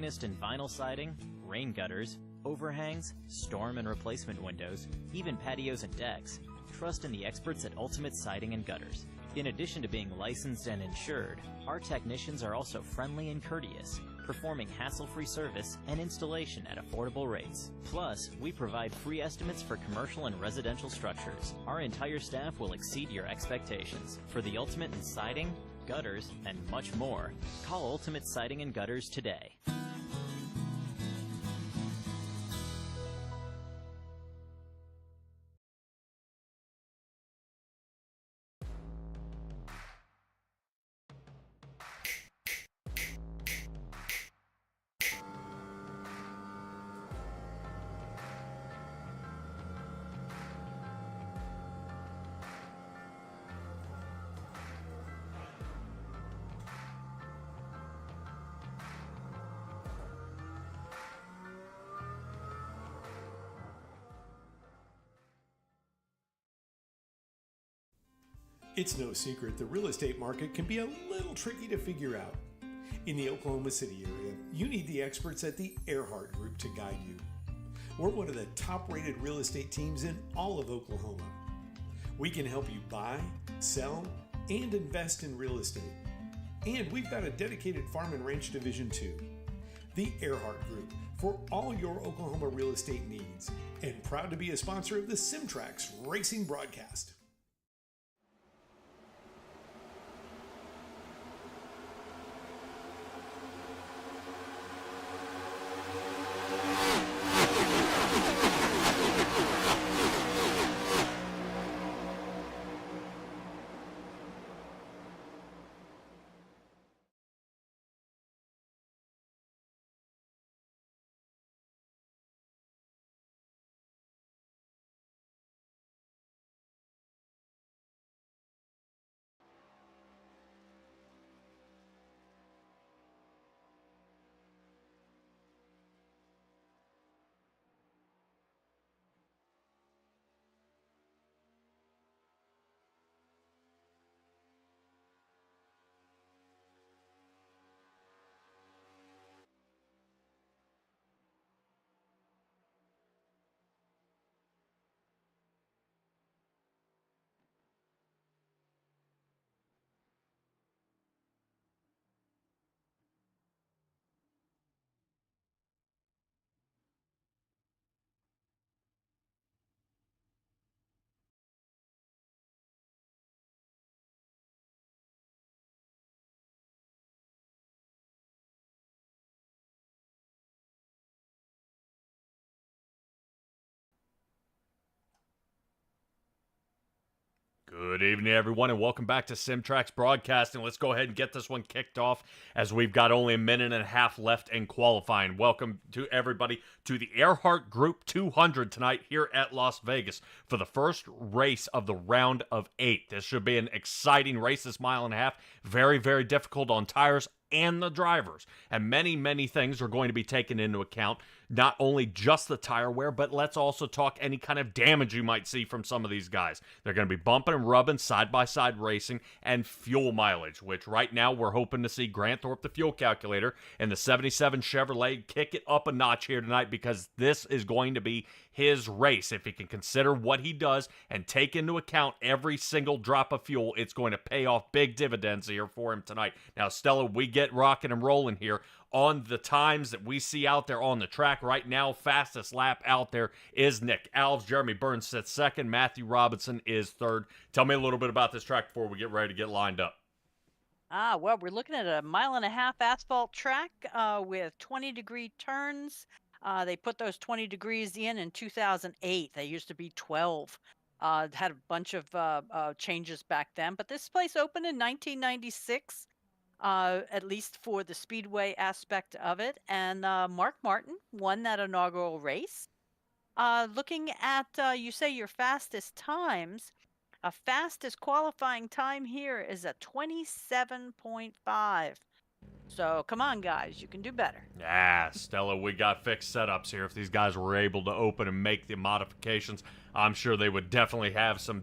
finest in vinyl siding, rain gutters, overhangs, storm and replacement windows, even patios and decks, trust in the experts at Ultimate Siding and Gutters. In addition to being licensed and insured, our technicians are also friendly and courteous, performing hassle-free service and installation at affordable rates. Plus, we provide free estimates for commercial and residential structures. Our entire staff will exceed your expectations. For the ultimate in siding, gutters, and much more, call Ultimate Siding and Gutters today. It's no secret the real estate market can be a little tricky to figure out. In the Oklahoma City area, you need the experts at the Earhart Group to guide you. We're one of the top-rated real estate teams in all of Oklahoma. We can help you buy, sell, and invest in real estate. And we've got a dedicated farm and ranch division too. The Earhart Group, for all your Oklahoma real estate needs, and proud to be a sponsor of the Simtrax Racing broadcast. Good evening, everyone, and welcome back to Simtrax Broadcasting. Let's go ahead and get this one kicked off as we've got only a minute and a half left in qualifying. Welcome to everybody to the Earhart Group 200 tonight here at Las Vegas for the first race of the round of 8. This should be an exciting race, this mile and a half. Very, very difficult on tires and the drivers. And many, many things are going to be taken into account. Not only just the tire wear, but let's also talk any kind of damage you might see from some of these guys. They're going to be bumping and rubbing, side-by-side racing, and fuel mileage, which right now we're hoping to see Grant Thorpe, the fuel calculator, and the 77 Chevrolet kick it up a notch here tonight, because this is going to be his race. If he can consider what he does and take into account every single drop of fuel, it's going to pay off big dividends here for him tonight. Now, Stella, we get rocking and rolling here on the times that we see out there on the track right now. Fastest lap out there is Nick Alves. Jeremy Burns sits second. Matthew Robinson is third. Tell me a little bit about this track before we get ready to get lined up. Well, we're looking at a mile and a half asphalt track with 20-degree turns. They put those 20 degrees in 2008. They used to be 12. Had a bunch of changes back then. But this place opened in 1996. At least for the speedway aspect of it. And Mark Martin won that inaugural race. Looking at, you say your fastest times, a fastest qualifying time here is a 27.5. So come on, guys, you can do better. Ah, Stella, we got fixed setups here. If these guys were able to open and make the modifications, I'm sure they would definitely have some,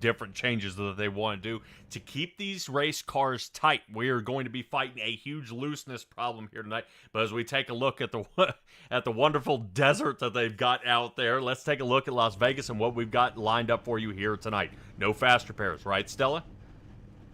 different changes that they want to do to keep these race cars tight. We are going to be fighting a huge looseness problem here tonight. But as we take a look at the wonderful desert that they've got out there, let's take a look at Las Vegas and what we've got lined up for you here tonight. No fast repairs, right, Stella?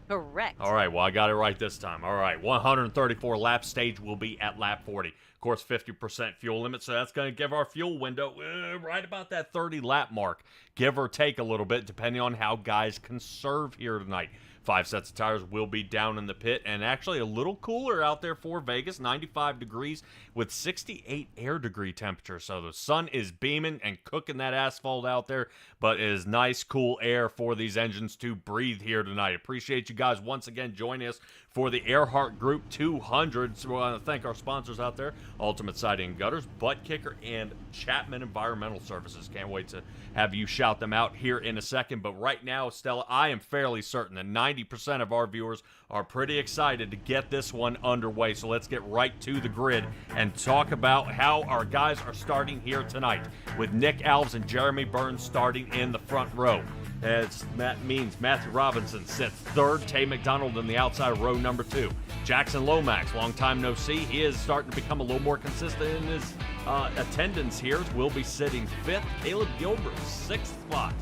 Correct. All right, well, I got it right this time. All right, 134 lap stage will be at lap 40. Of course, 50% fuel limit, so that's going to give our fuel window right about that 30 lap mark, give or take a little bit, depending on how guys conserve here tonight. 5 sets of tires will be down in the pit, and actually a little cooler out there for Vegas, 95 degrees with 68 air degree temperature. So the sun is beaming and cooking that asphalt out there, but it is nice, cool air for these engines to breathe here tonight. Appreciate you guys once again joining us for the Earhart Group 200. So we want to thank our sponsors out there, Ultimate Siding and Gutters, Butt Kicker, and Chapman Environmental Services. Can't wait to have you shout them out here in a second. But right now, Stella, I am fairly certain that 90% of our viewers are pretty excited to get this one underway. So let's get right to the grid and talk about how our guys are starting here tonight, with Nick Alves and Jeremy Burns starting in the front row. As that means Matthew Robinson sits third, Tay McDonald in the outside row number 2. Jackson Lomax, long time no see, he is starting to become a little more consistent in his attendance here. Will be sitting 5th. Caleb Gilbert, 6th spot.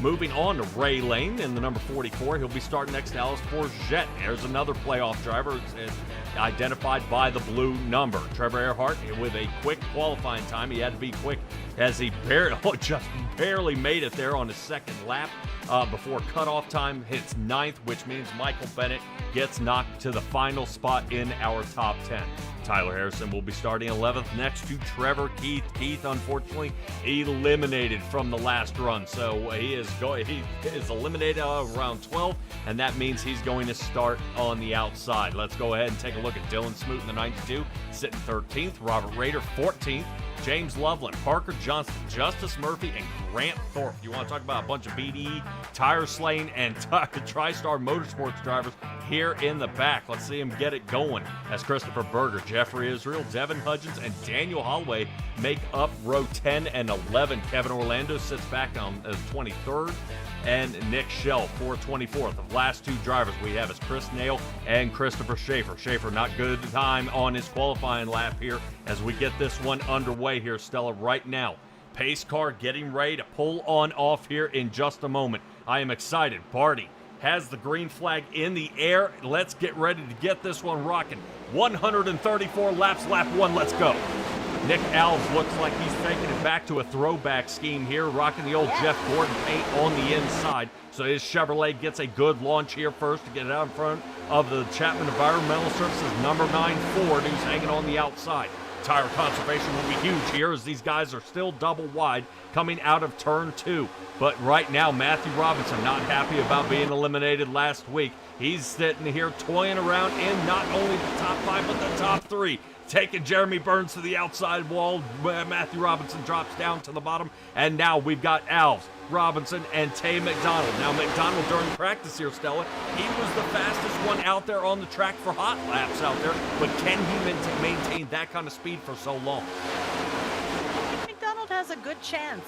Moving on to Ray Lane in the number 44. He'll be starting next to Alice Forget. There's another playoff driver identified by the blue number. Trevor Earhart with a quick qualifying time. He had to be quick as he just barely made it there on his second lap before cutoff time hits 9th, which means Michael Bennett gets knocked to the final spot in our top 10. Tyler Harrison will be starting 11th next to Trevor Keith. Keith, unfortunately, eliminated from the last run, so he is eliminated around 12, and that means he's going to start on the outside. Let's go ahead and take a look at Dylan Smoot in the 92, sitting 13th. Robert Rader, 14th. James Loveland, Parker Johnston, Justice Murphy, and Grant Thorpe. You want to talk about a bunch of BDE, tire slaying, and TriStar Motorsports drivers here in the back. Let's see him get it going as Christopher Berger, Jeffrey Israel, Devin Hudgens, and Daniel Holloway make up row 10 and 11. Kevin Orlando sits back on as 23rd, and Nick Schell for 24th. The last two drivers we have is Chris Nail and Christopher Schaefer. Schaefer not good time on his qualifying lap here as we get this one underway here, Stella, right now. Pace car getting ready to pull on off here in just a moment. I am excited. Barty has the green flag in the air. Let's get ready to get this one rocking. 134 laps, lap 1, let's go. Nick Alves looks like he's taking it back to a throwback scheme here, rocking the old Jeff Gordon paint on the inside. So his Chevrolet gets a good launch here first to get it out in front of the Chapman Environmental Services number 9 Ford, who's hanging on the outside. Tire conservation will be huge here as these guys are still double wide coming out of turn 2. But right now, Matthew Robinson not happy about being eliminated last week. He's sitting here toying around in not only the top 5, but the top 3. Taking Jeremy Burns to the outside wall. Matthew Robinson drops down to the bottom. And now we've got Alves, Robinson, and Tay McDonald. Now McDonald during practice here, Stella, he was the fastest one out there on the track for hot laps out there. But can he maintain that kind of speed for so long? McDonald has a good chance.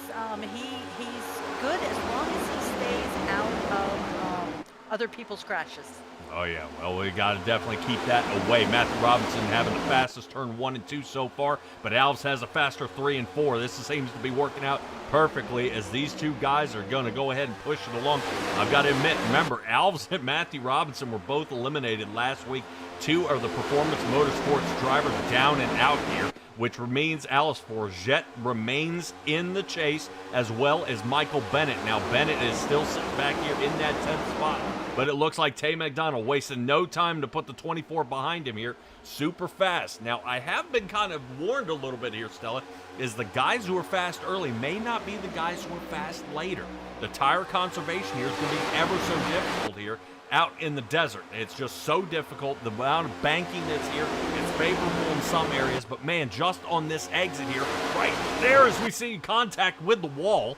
He's good as long as he stays out of other people's crashes. Oh, yeah. Well, we got to definitely keep that away. Matthew Robinson having the fastest turn 1 and 2 so far, but Alves has a faster 3 and 4. This seems to be working out perfectly as these two guys are going to go ahead and push it along. I've got to admit, remember, Alves and Matthew Robinson were both eliminated last week. 2 of the Performance Motorsports drivers down and out here, which means Alice Forget remains in the chase, as well as Michael Bennett. Now, Bennett is still sitting back here in that 10th spot, but it looks like Tay McDonald wasting no time to put the 24 behind him here. Super fast. Now, I have been kind of warned a little bit here, Stella, is the guys who are fast early may not be the guys who are fast later. The tire conservation here is going to be ever so difficult here out in the desert. It's just so difficult. The amount of banking that's here, it's favorable in some areas, but man, just on this exit here, right there as we see contact with the wall,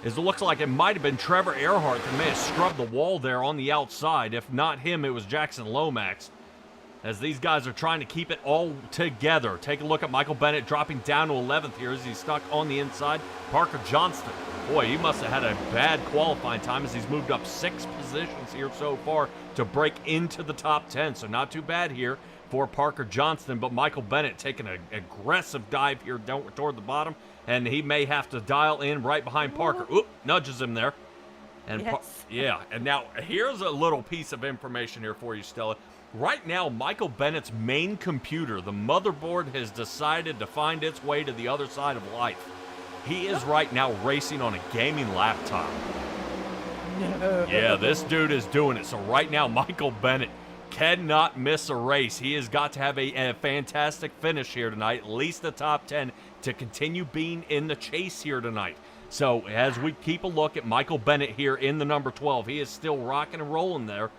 is it looks like it might have been Trevor Earhart that may have scrubbed the wall there on the outside. If not him, it was Jackson Lomax. as these guys are trying to keep it all together. Take a look at Michael Bennett dropping down to 11th here as he's stuck on the inside. Parker Johnston, boy, he must have had a bad qualifying time as he's moved up 6 positions here so far to break into the top 10. So not too bad here for Parker Johnston, but Michael Bennett taking an aggressive dive here down toward the bottom, and he may have to dial in right behind Parker. Oop, nudges him there. And Yes. yeah, and now here's a little piece of information here for you, Stella. Right now, Michael Bennett's main computer, the motherboard, has decided to find its way to the other side of life. He is right now racing on a gaming laptop. No. Yeah, this dude is doing it. So right now, Michael Bennett cannot miss a race. He has got to have a fantastic finish here tonight, at least the top 10, to continue being in the chase here tonight. So as we keep a look at Michael Bennett here in the number 12, he is still rocking and rolling there.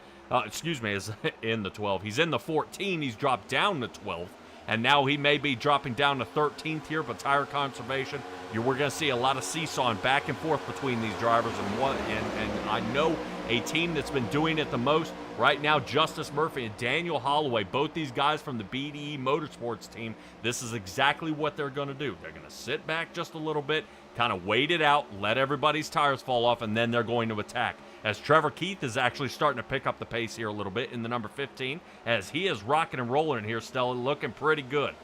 Is in the 12. He's in the 14. He's dropped down to 12. And now he may be dropping down to 13th here, but tire conservation, we're going to see a lot of seesawing back and forth between these drivers. And I know a team that's been doing it the most right now, Justice Murphy and Daniel Holloway, both these guys from the BDE Motorsports team, this is exactly what they're going to do. They're going to sit back just a little bit, kind of wait it out, let everybody's tires fall off, and then they're going to attack. As Trevor Keith is actually starting to pick up the pace here a little bit in the number 15, as he is rocking and rolling in here, Stella, looking pretty good.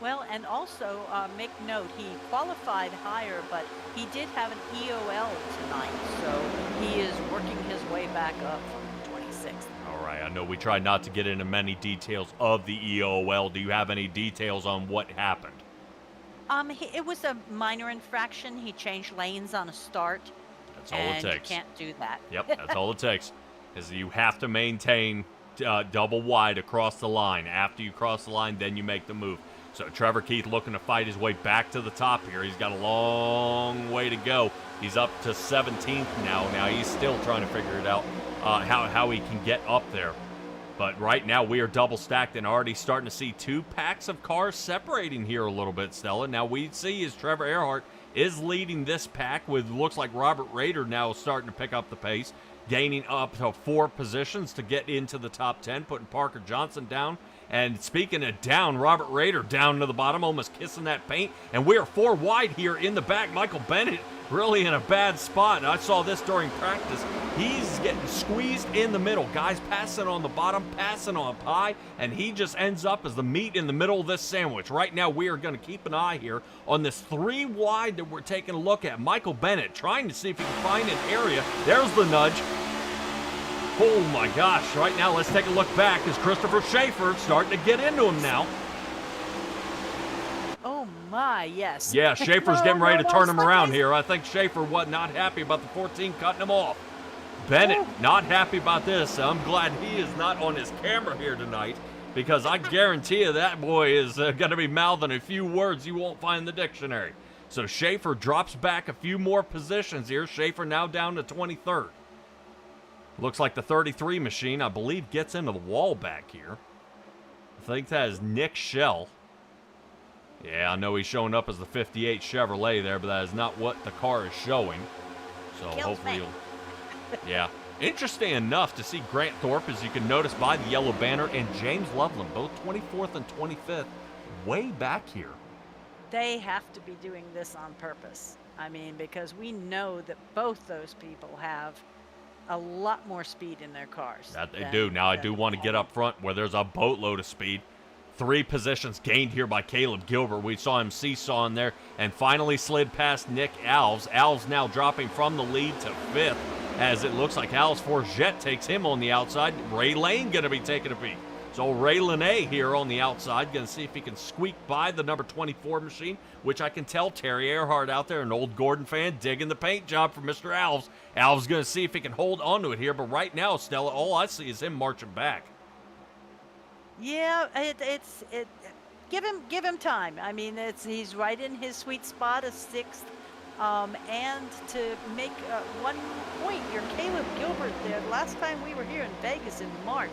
Well, and also make note, he qualified higher, but he did have an EOL tonight, so he is working his way back up from 26th. All right, I know we tried not to get into many details of the EOL. Do you have any details on what happened? It was a minor infraction. He changed lanes on a start. That's all it takes. You can't do that. Yep, that's all it takes. Is you have to maintain double wide across the line. After you cross the line, then you make the move. So Trevor Keith looking to fight his way back to the top here. He's got a long way to go. He's up to 17th now. Now he's still trying to figure it out how he can get up there. But right now we are double stacked and already starting to see 2 packs of cars separating here a little bit, Stella. Now we see is Trevor Earhart is leading this pack with looks like Robert Rader now starting to pick up the pace, gaining up to 4 positions to get into the top 10, putting Parker Johnson down. And speaking of down, Robert Rader down to the bottom, almost kissing that paint. And we are 4 wide here in the back. Michael Bennett really in a bad spot. And I saw this during practice. He's getting squeezed in the middle. Guys passing on the bottom, passing on high, and he just ends up as the meat in the middle of this sandwich. Right now, we are going to keep an eye here on this 3 wide that we're taking a look at. Michael Bennett trying to see if he can find an area. There's the nudge. Oh my gosh, right now let's take a look back as Christopher Schaefer starting to get into him now. Oh my, yes. Yeah, Schaefer's getting ready to turn him around here. I think Schaefer was not happy about the 14 cutting him off. Bennett not happy about this. I'm glad he is not on his camera here tonight because I guarantee you that boy is going to be mouthing a few words you won't find in the dictionary. So Schaefer drops back a few more positions here. Schaefer now down to 23rd. Looks like the 33 machine, I believe, gets into the wall back here. I think that is Nick Schell. Yeah, I know he's showing up as the 58 Chevrolet there, but that is not what the car is showing. So hopefully he'll... Yeah. Interesting enough to see Grant Thorpe, as you can notice by the yellow banner, and James Loveland, both 24th and 25th, way back here. They have to be doing this on purpose. I mean, because we know that both those people have a lot more speed in their cars. That they do. Now, I do want to get up front where there's a boatload of speed. 3 positions gained here by Caleb Gilbert. We saw him seesawing there and finally slid past Nick Alves. Alves now dropping from the lead to 5th as it looks like Alves Forget takes him on the outside. Ray Lane going to be taking a peek. So Ray Lene here on the outside, going to see if he can squeak by the number 24 machine, which I can tell Terry Earhart out there, an old Gordon fan, digging the paint job for Mr. Alves. Alves going to see if he can hold on to it here, but right now, Stella, all I see is him marching back. Yeah, give him time. I mean, he's right in his sweet spot of 6th. And to make 1 point, your Caleb Gilbert there, last time we were here in Vegas in March,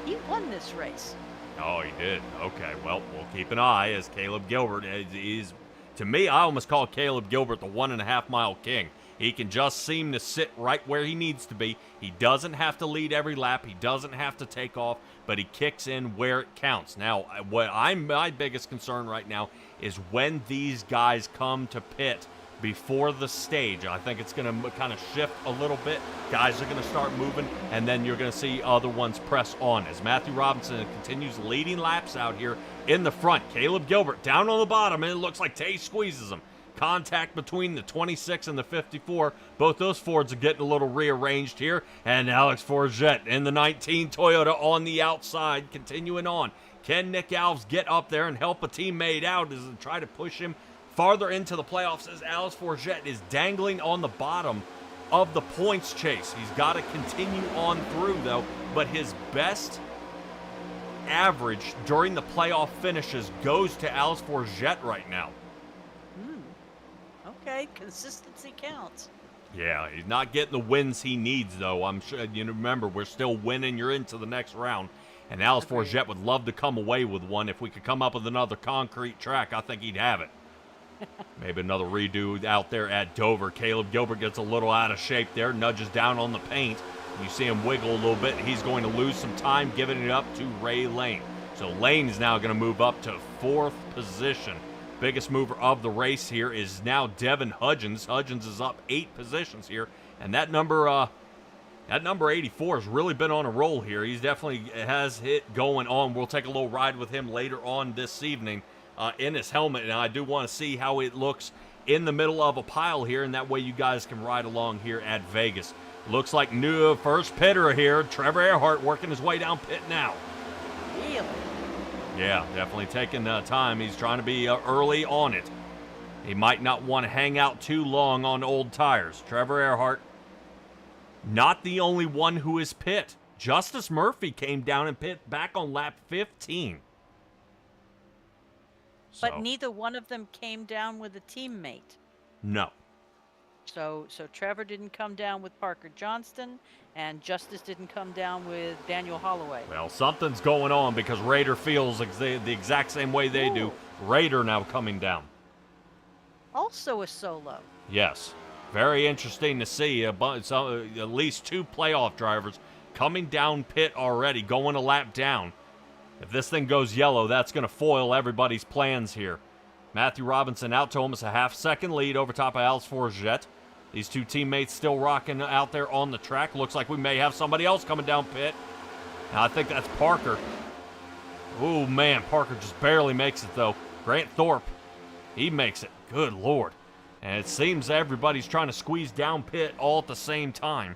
he won this race. Oh, he did. Okay, well, we'll keep an eye as Caleb Gilbert is, to me, I almost call Caleb Gilbert the 1.5 mile king. He can just seem to sit right where he needs to be. He doesn't have to lead every lap. He doesn't have to take off, but he kicks in where it counts. Now, my biggest concern right now is when these guys come to pit before the stage. I think it's going to kind of shift a little bit. Guys are going to start moving, and then you're going to see other ones press on. As Matthew Robinson continues leading laps out here in the front, Caleb Gilbert down on the bottom, and it looks like Tay squeezes him. Contact between the 26 and the 54. Both those Fords are getting a little rearranged here. And Alex Forget in the 19 Toyota on the outside, continuing on. Can Nick Alves get up there and help a teammate out as they try to push him farther into the playoffs as Alex Forget is dangling on the bottom of the points chase. He's got to continue on through, though. But his best average during the playoff finishes goes to Alex Forget right now. Okay, consistency counts. Yeah, he's not getting the wins he needs, though. I'm sure, remember, we're still winning. You're into the next round. And Alex Forget would love to come away with one. If we could come up with another concrete track, I think he'd have it. Maybe another redo out there at Dover. Caleb Gilbert gets a little out of shape there, nudges down on the paint. You see him wiggle a little bit. He's going to lose some time, giving it up to Ray Lane. So Lane is now going to move up to 4th position. Biggest mover of the race here is now Devin Hudgens. Hudgens is up 8 positions here, and that number 84 has really been on a roll here. He's definitely has hit going on. We'll take a little ride with him later on this evening in his helmet, and I do want to see how it looks in the middle of a pile here, and that way you guys can ride along here at Vegas. Looks like new first pitter here, Trevor Earhart working his way down pit now. Really? Yeah, definitely taking time. He's trying to be early on it. He might not want to hang out too long on old tires. Trevor Earhart, not the only one who is pit. Justice Murphy came down and pit back on lap 15. But neither one of them came down with a teammate. No. So Trevor didn't come down with Parker Johnston, and Justice didn't come down with Daniel Holloway. Well, something's going on because Raider feels the exact same way they do. Raider now coming down. Also a solo. Yes. Very interesting to see at least 2 playoff drivers coming down pit already, going a lap down. If this thing goes yellow, that's going to foil everybody's plans here. Matthew Robinson out to almost a half-second lead over top of Alex Forget. These 2 teammates still rocking out there on the track. Looks like we may have somebody else coming down pit. Now, I think that's Parker. Oh, man, Parker just barely makes it, though. Grant Thorpe, he makes it. Good Lord. And it seems everybody's trying to squeeze down pit all at the same time.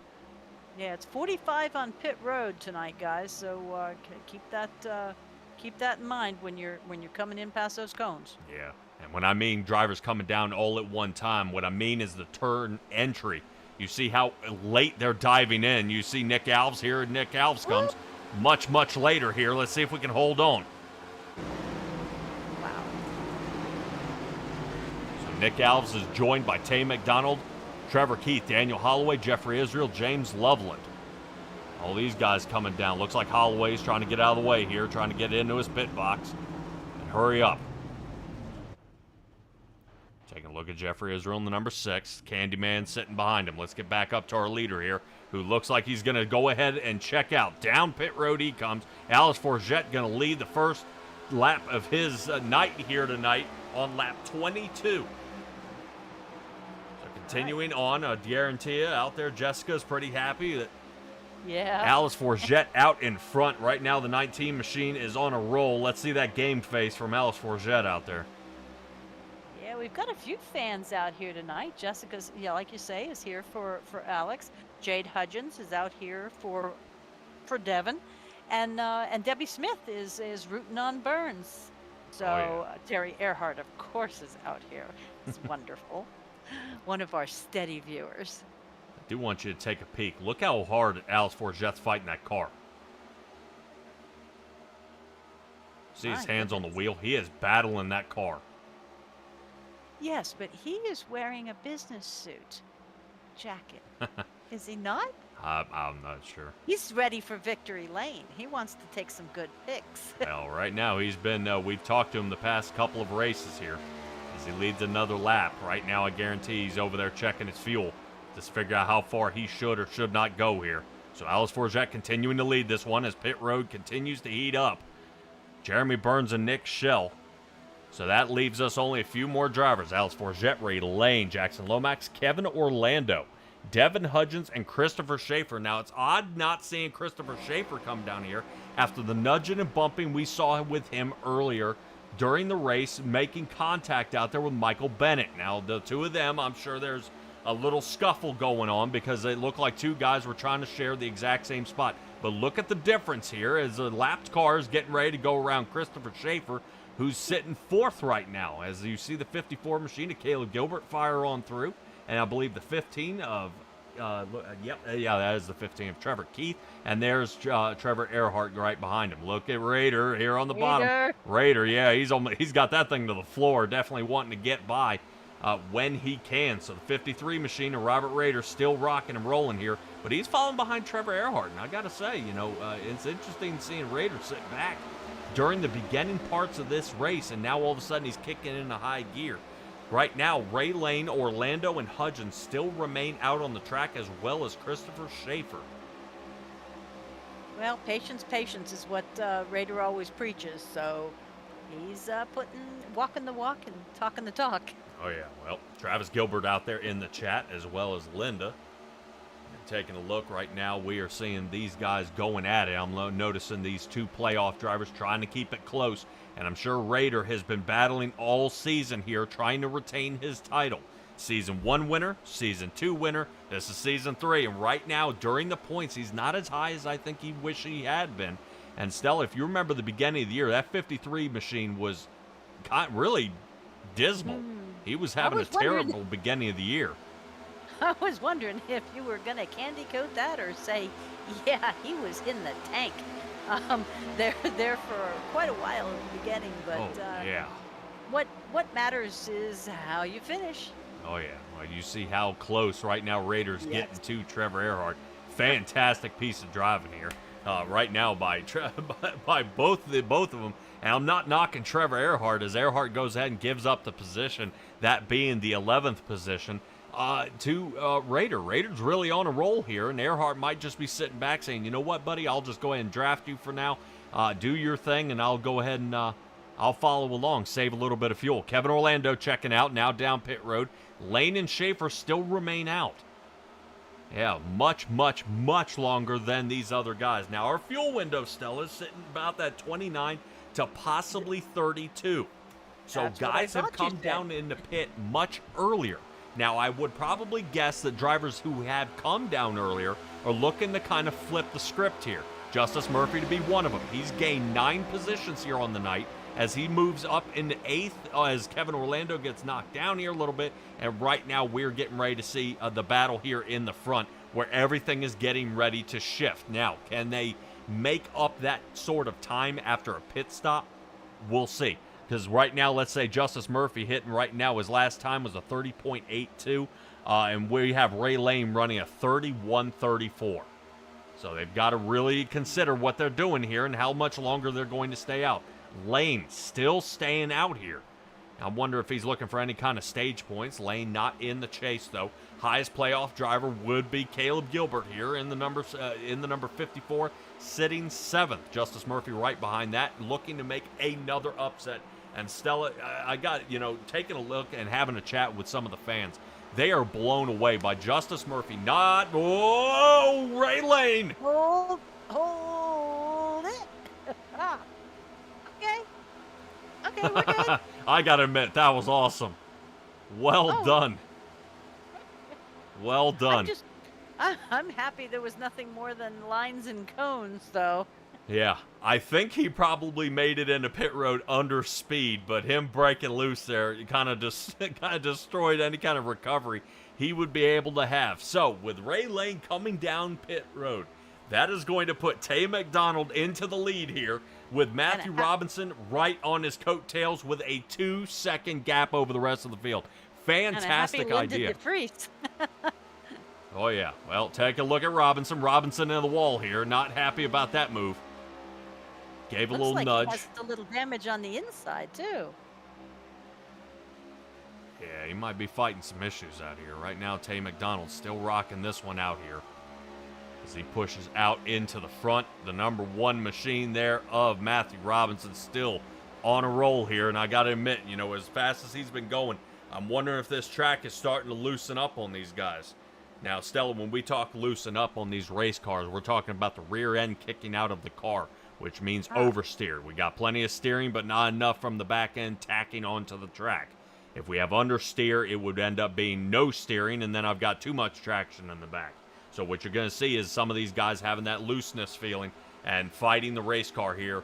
Yeah, it's 45 on pit road tonight, guys. So keep that in mind when you're coming in past those cones. Yeah, and when I mean drivers coming down all at one time, what I mean is the turn entry. You see how late they're diving in. You see Nick Alves here, and Nick Alves comes much, much later here. Let's see if we can hold on. Wow. So Nick Alves is joined by Tay McDonald, Trevor Keith, Daniel Holloway, Jeffrey Israel, James Loveland. All these guys coming down. Looks like Holloway's trying to get out of the way here, trying to get into his pit box. And hurry up. Taking a look at Jeffrey Israel in the number 6. Candyman sitting behind him. Let's get back up to our leader here, who looks like he's going to go ahead and check out. Down pit road he comes. Alex Forget going to lead the first lap of his night here tonight on lap 22. Continuing on, Guarantee out there. Jessica's pretty happy that Alex Forget out in front. Right now, the 19 machine is on a roll. Let's see that game face from Alex Forget out there. Yeah, we've got a few fans out here tonight. Jessica's, like you say, is here for Alex. Jade Hudgens is out here for Devin. And Debbie Smith is rooting on Burns. So Terry Earhart, of course, is out here. It's wonderful. One of our steady viewers. I do want you to take a peek. Look how hard Alex Forget's fighting that car. See his hands on the wheel? He is battling that car. Yes, but he is wearing a business suit jacket. Is he not? I'm not sure. He's ready for victory lane. He wants to take some good picks. Well, right now he's been, we've talked to him the past couple of races here as he leads another lap. Right now, I guarantee he's over there checking his fuel. Just figure out how far he should or should not go here. So Alex Forget continuing to lead this one as pit road continues to heat up. Jeremy Burns and Nick Schell. So that leaves us only a few more drivers. Alex Forget, Ray Lane, Jackson Lomax, Kevin Orlando, Devin Hudgens, and Christopher Schaefer. Now, it's odd not seeing Christopher Schaefer come down here after the nudging and bumping we saw with him earlier during the race, making contact out there with Michael Bennett. Now, the two of them, I'm sure there's a little scuffle going on because they look like two guys were trying to share the exact same spot. But look at the difference here as the lapped car is getting ready to go around Christopher Schaefer, who's sitting fourth right now. As you see the 54 machine of Caleb Gilbert fire on through. And I believe the 15 of, that is the 15 of Trevor Keith. And there's Trevor Earhart right behind him. Look at Raider here on the bottom. Raider, yeah, he's got that thing to the floor, definitely wanting to get by when he can. So the 53 machine of Robert Raider still rocking and rolling here. But he's falling behind Trevor Earhart. And I got to say, it's interesting seeing Raider sit back during the beginning parts of this race, and now all of a sudden he's kicking into high gear. Right now, Ray Lane, Orlando, and Hudgens still remain out on the track, as well as Christopher Schaefer. Well, patience is what Raider always preaches, so he's walking the walk and talking the talk. Oh, yeah. Well, Travis Gilbert out there in the chat, as well as Linda. Taking a look right now, we are seeing these guys going at it. I'm noticing these two playoff drivers trying to keep it close, and I'm sure Raider has been battling all season here, trying to retain his title. Season 1 winner, Season 2 winner, this is Season 3, and right now, during the points, he's not as high as I think he wish he had been. And Stella, if you remember the beginning of the year, that 53 machine was really dismal. He was having a terrible beginning of the year. I was wondering if you were going to candy coat that or say, yeah, he was in the tank. There for quite a while in the beginning, but yeah. What matters is how you finish. Oh, yeah. Well, you see how close right now Raiders getting to Trevor Earhart. Fantastic piece of driving here right now by both of them. And I'm not knocking Trevor Earhart as Earhart goes ahead and gives up the position, that being the 11th position. To Raider. Raider's really on a roll here, and Earhart might just be sitting back saying, you know what, buddy, I'll just go ahead and draft you for now. Do your thing, and I'll go ahead and I'll follow along, save a little bit of fuel. Kevin Orlando checking out, now down pit road. Lane and Schaefer still remain out. Yeah, much, much, much longer than these other guys. Now, our fuel window, Stella, is sitting about that 29 to possibly 32. So That's guys have come down in the pit much earlier. Now, I would probably guess that drivers who have come down earlier are looking to kind of flip the script here. Justice Murphy to be one of them. He's gained 9 positions here on the night as he moves up into 8th as Kevin Orlando gets knocked down here a little bit. And right now, we're getting ready to see the battle here in the front where everything is getting ready to shift. Now, can they make up that sort of time after a pit stop? We'll see. Because right now, let's say Justice Murphy hitting right now, his last time was a 30.82. And we have Ray Lane running a 31.34. So they've got to really consider what they're doing here and how much longer they're going to stay out. Lane still staying out here. I wonder if he's looking for any kind of stage points. Lane not in the chase, though. Highest playoff driver would be Caleb Gilbert here in the number 54, sitting 7th. Justice Murphy right behind that, looking to make another upset. And Stella, I got, taking a look and having a chat with some of the fans. They are blown away by Justice Murphy. Ray Lane. Hold it. Okay, we're good. I got to admit, that was awesome. Well done. Well done. I'm happy there was nothing more than lines and cones, though. Yeah, I think he probably made it into pit road under speed, but him breaking loose there kind of destroyed any kind of recovery he would be able to have. So, with Ray Lane coming down pit road, that is going to put Tay McDonald into the lead here, with Matthew Robinson right on his coattails with a 2-second gap over the rest of the field. Fantastic idea. Oh, yeah. Well, take a look at Robinson. Robinson in the wall here. Not happy about that move. Gave a little nudge. He has a little damage on the inside, too. Yeah, he might be fighting some issues out here. Right now, Tay McDonald's still rocking this one out here as he pushes out into the front. The number 1 machine there of Matthew Robinson still on a roll here. And I got to admit, you know, as fast as he's been going, I'm wondering if this track is starting to loosen up on these guys. Now, Stella, when we talk loosen up on these race cars, we're talking about the rear end kicking out of the car, which means oversteer. We got plenty of steering, but not enough from the back end tacking onto the track. If we have understeer, it would end up being no steering, and then I've got too much traction in the back. So what you're going to see is some of these guys having that looseness feeling and fighting the race car here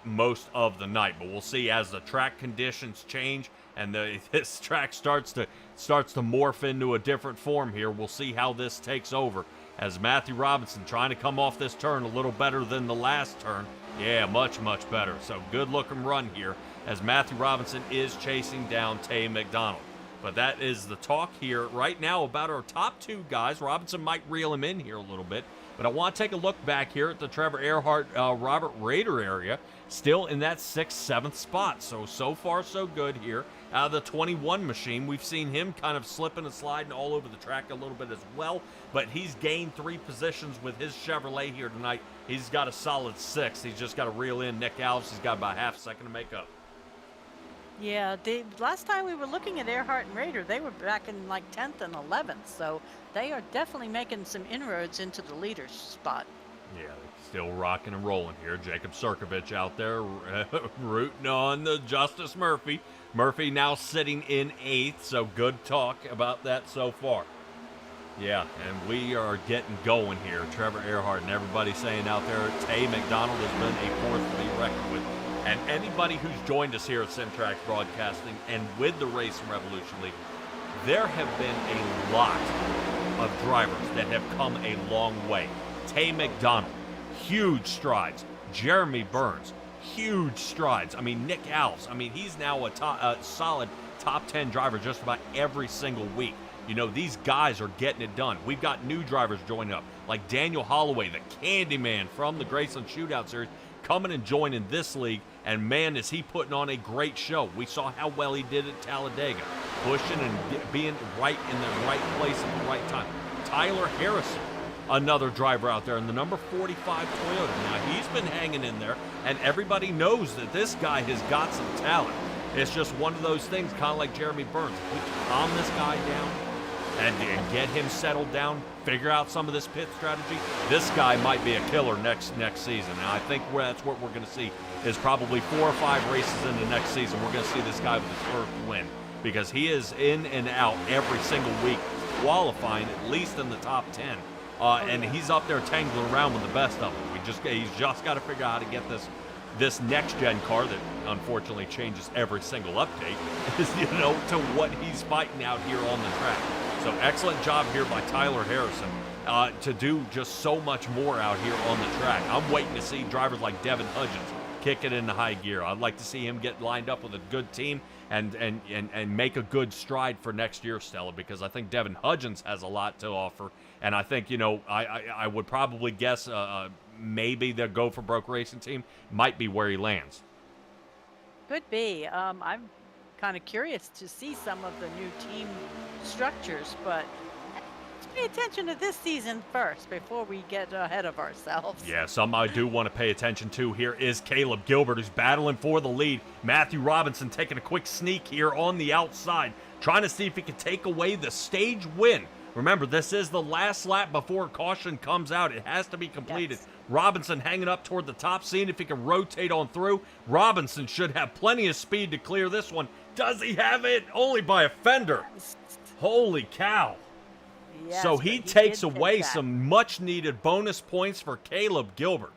most of the night. But we'll see as the track conditions change and this track starts to morph into a different form here. We'll see how this takes over as Matthew Robinson trying to come off this turn a little better than the last turn. Yeah, much, much better. So good looking run here as Matthew Robinson is chasing down Tay McDonald. But that is the talk here right now about our top 2 guys. Robinson might reel him in here a little bit. But I want to take a look back here at the Trevor Earhart, Robert Rader area. Still in that 6th, 7th spot. So far, so good here. Out of the 21 machine, we've seen him kind of slipping and sliding all over the track a little bit as well. But he's gained 3 positions with his Chevrolet here tonight. He's got a solid 6th. He's just got to reel in Nick Alves. He's got about half a second to make up. Yeah, the last time we were looking at Earhart and Rader, they were back in like 10th and 11th, so they are definitely making some inroads into the leader's spot. Yeah, still rocking and rolling here. Jacob Sirkovich out there rooting on the Justice Murphy. Murphy now sitting in 8th, so good talk about that so far. Yeah, and we are getting going here. Trevor Earhart and everybody saying out there, Tay McDonald has been a force to be reckoned with. And anybody who's joined us here at Simtrax Broadcasting and with the Racing Revolution League, there have been a lot of drivers that have come a long way. Tay McDonald, huge strides. Jeremy Burns, huge strides. I mean, Nick Alves, I mean, he's now a solid top 10 driver just about every single week. You know, these guys are getting it done. We've got new drivers joining up, like Daniel Holloway, the Candyman from the Graceland Shootout Series, coming and joining this league, and man, is he putting on a great show. We saw how well he did at Talladega, pushing and being right in the right place at the right time. Tyler Harrison, another driver out there in the number 45 Toyota. Now, he's been hanging in there, and everybody knows that this guy has got some talent. It's just one of those things, kind of like Jeremy Burns. If we calm this guy down and get him settled down, figure out some of this pit strategy, this guy might be a killer next season. And I think that's what we're going to see is probably 4 or 5 races in the next season. We're going to see this guy with his first win because he is in and out every single week, qualifying at least in the top 10. And he's up there tangling around with the best of them. He's just got to figure out how to get this next-gen car that unfortunately changes every single update, to what he's fighting out here on the track. So excellent job here by Tyler Harrison to do just so much more out here on the track. I'm waiting to see drivers like Devin Hudgens kick it into high gear. I'd like to see him get lined up with a good team and make a good stride for next year, Stella, because I think Devin Hudgens has a lot to offer. And I think, I would probably guess maybe the Go for Broke Racing team might be where he lands. Could be. I'm kind of curious to see some of the new team structures, but let's pay attention to this season first before we get ahead of ourselves. Yeah, something I do want to pay attention to here is Caleb Gilbert, who's battling for the lead. Matthew Robinson taking a quick sneak here on the outside, trying to see if he can take away the stage win. Remember, this is the last lap before caution comes out. It has to be completed. Yes. Robinson hanging up toward the top, seeing if he can rotate on through. Robinson should have plenty of speed to clear this one. Does he have it? Only by a fender. Holy cow. Yes, so he takes away some much-needed bonus points for Caleb Gilbert.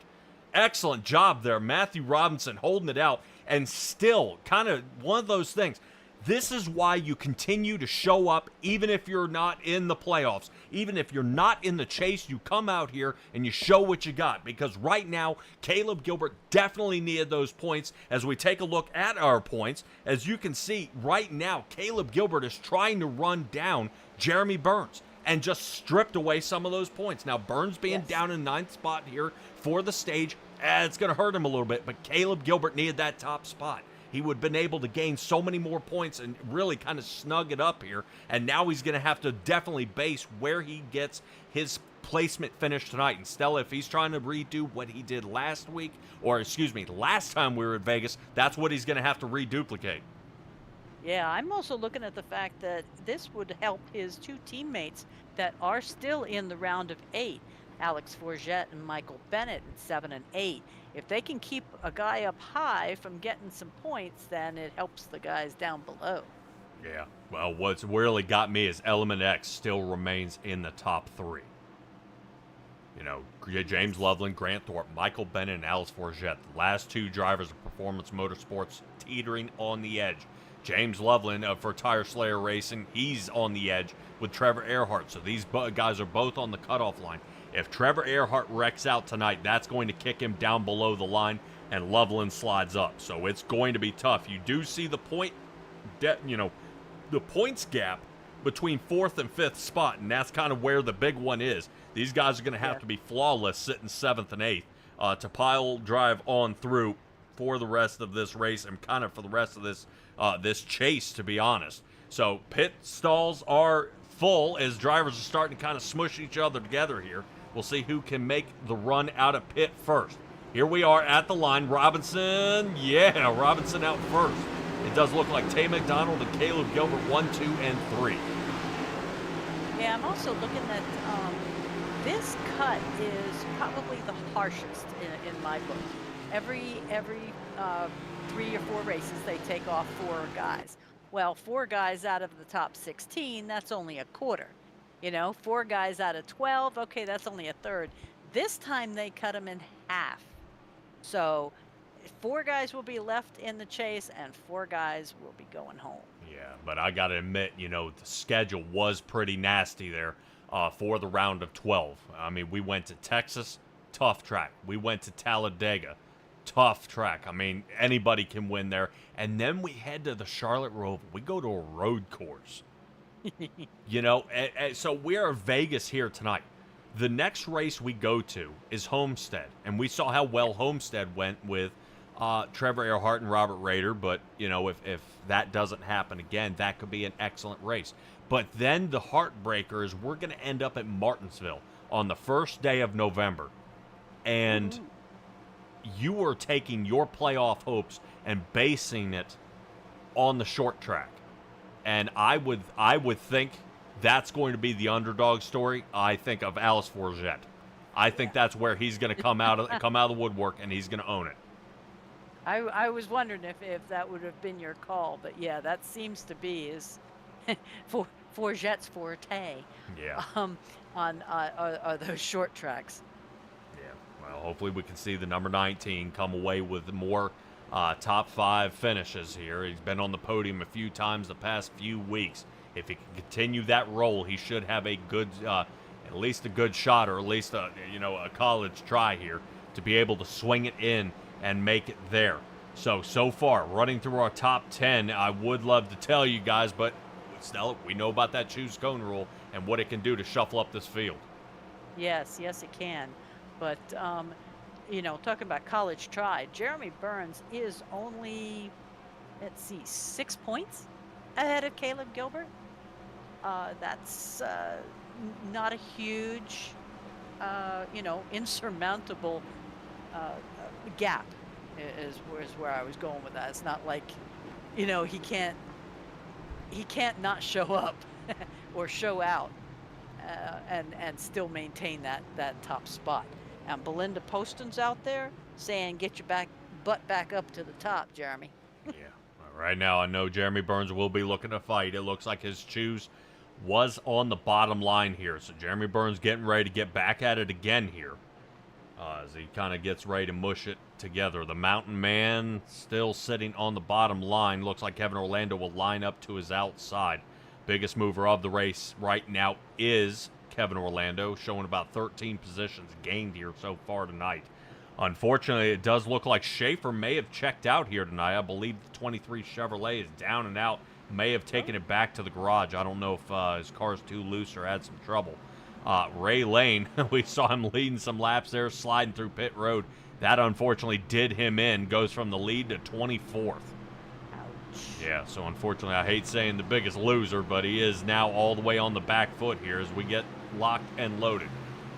Excellent job there. Matthew Robinson holding it out, and still kind of one of those things. This is why you continue to show up even if you're not in the playoffs. Even if you're not in the chase, you come out here and you show what you got. Because right now, Caleb Gilbert definitely needed those points. As we take a look at our points, as you can see right now, Caleb Gilbert is trying to run down Jeremy Burns and just stripped away some of those points. Now, Burns being down in 9th spot here for the stage, it's going to hurt him a little bit. But Caleb Gilbert needed that top spot. he would have been able to gain so many more points and really kind of snug it up here. And now he's going to have to definitely base where he gets his placement finish tonight. And Stella, if he's trying to redo what he did last week, or excuse me, last time we were at Vegas, that's what he's going to have to reduplicate. Yeah, I'm also looking at the fact that this would help his two teammates that are still in the round of 8, Alex Forget and Michael Bennett at 7 and 8. If they can keep a guy up high from getting some points, then it helps the guys down below. Yeah, well, what's really got me is Element X still remains in the top 3. You know, James Loveland, Grant Thorpe, Michael Bennett, and Alex Forget, the last 2 drivers of Performance Motorsports teetering on the edge. James Loveland for Tire Slayer Racing, he's on the edge with Trevor Earhart. So these guys are both on the cutoff line. If Trevor Earhart wrecks out tonight, that's going to kick him down below the line, and Loveland slides up. So it's going to be tough. You do see the the points gap between 4th and 5th spot, and that's kind of where the big one is. These guys are going to have to be flawless sitting 7th and 8th to pile drive on through for the rest of this race and kind of for the rest of this chase, to be honest. So pit stalls are full as drivers are starting to kind of smush each other together here. We'll see who can make the run out of pit first. Here we are at the line. Robinson, Robinson out first. It does look like Tay McDonald and Caleb Gilbert 1, 2, and 3. Yeah, I'm also looking at this cut is probably the harshest in my book. Every 3 or 4 races, they take off 4 guys. Well, 4 guys out of the top 16, that's only a quarter. 4 guys out of 12, okay, that's only a third. This time they cut them in half. So 4 guys will be left in the chase and 4 guys will be going home. Yeah, but I got to admit, the schedule was pretty nasty there for the round of 12. I mean, we went to Texas, tough track. We went to Talladega, tough track. I mean, anybody can win there. And then we head to the Charlotte Roval. We go to a road course. So we are Vegas here tonight. The next race we go to is Homestead. And we saw how well Homestead went with Trevor Earhart and Robert Rader. But, if that doesn't happen again, that could be an excellent race. But then the heartbreaker is we're going to end up at Martinsville on the first day of November. And you are taking your playoff hopes and basing it on the short track. And I would think that's going to be the underdog story. I think of Alice Forget. I think that's where he's going to come out of the woodwork, and he's going to own it. I was wondering if that would have been your call, but yeah, that seems to be his Forget's forte. Yeah. Are those short tracks. Yeah. Well, hopefully we can see the number 19 come away with more top 5 finishes here. He's been on the podium a few times the past few weeks. If he can continue that role, he should have a good, at least a good shot, or at least a college try here to be able to swing it in and make it there. So far, running through our top 10, I would love to tell you guys, but Stella, we know about that choose cone rule and what it can do to shuffle up this field. Yes, it can. But, talking about college try, Jeremy Burns is only, 6 points ahead of Caleb Gilbert. That's not a huge, insurmountable gap is where I was going with that. It's not like, he can't not show up or show out and still maintain that top spot. And Belinda Poston's out there saying, get your butt back up to the top, Jeremy. Yeah. Right now, I know Jeremy Burns will be looking to fight. It looks like his choose was on the bottom line here. So Jeremy Burns getting ready to get back at it again here as he kind of gets ready to mush it together. The Mountain Man still sitting on the bottom line. Looks like Kevin Orlando will line up to his outside. Biggest mover of the race right now is Kevin Orlando, showing about 13 positions gained here so far tonight. Unfortunately, it does look like Schaefer may have checked out here tonight. I believe the 23 Chevrolet is down and out, may have taken it back to the garage. I don't know if his car's too loose or had some trouble. Ray Lane, we saw him leading some laps there, sliding through pit road. That unfortunately did him in, goes from the lead to 24th. Yeah, so unfortunately, I hate saying the biggest loser, but he is now all the way on the back foot here as we get locked and loaded.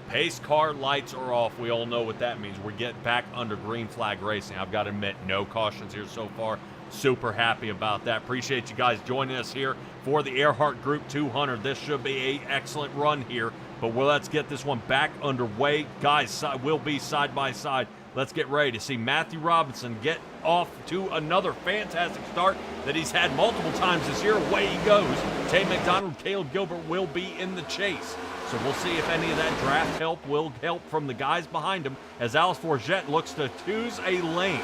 Pace car lights are off. We all know what that means. We get back under green flag racing. I've got to admit, no cautions here so far. Super happy about that. Appreciate you guys joining us here for the Earhart Group 200. This should be an excellent run here, but let's get this one back underway. Guys, we'll be side by side. Let's get ready to see Matthew Robinson get off to another fantastic start that he's had multiple times this year. Away he goes. Tay McDonald, Caleb Gilbert will be in the chase. So we'll see if any of that draft help will help from the guys behind him as Alice Forget looks to choose a lane.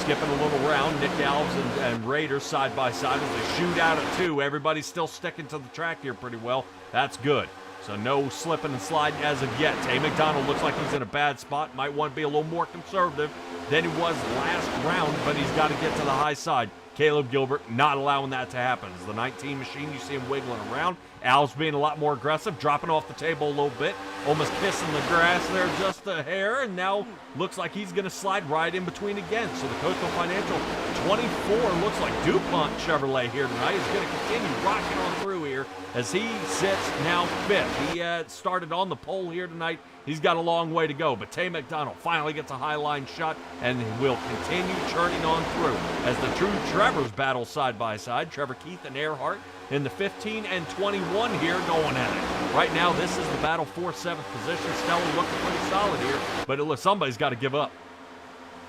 Skipping a little round, Nick Alves and Raiders side by side as they shoot out at 2. Everybody's still sticking to the track here pretty well. That's good. So no slipping and sliding as of yet. Tay McDonald looks like he's in a bad spot. Might want to be a little more conservative than he was last round, but he's got to get to the high side. Caleb Gilbert not allowing that to happen. As the 19 machine, you see him wiggling around. Al's being a lot more aggressive, dropping off the table a little bit, almost kissing the grass there just a hair, and now looks like he's going to slide right in between again. So the Coastal Financial 24 looks like DuPont Chevrolet here tonight is going to continue rocking on through here as he sits now 5th. He started on the pole here tonight. He's got a long way to go, but Tay McDonald finally gets a high line shot and will continue churning on through as the true Trevors battle side by side. Trevor Keith and Earhart in the 15 and 21 here going at it. Right now, this is the battle for 7th position. Stella looking pretty solid here, but it looks somebody's got to give up.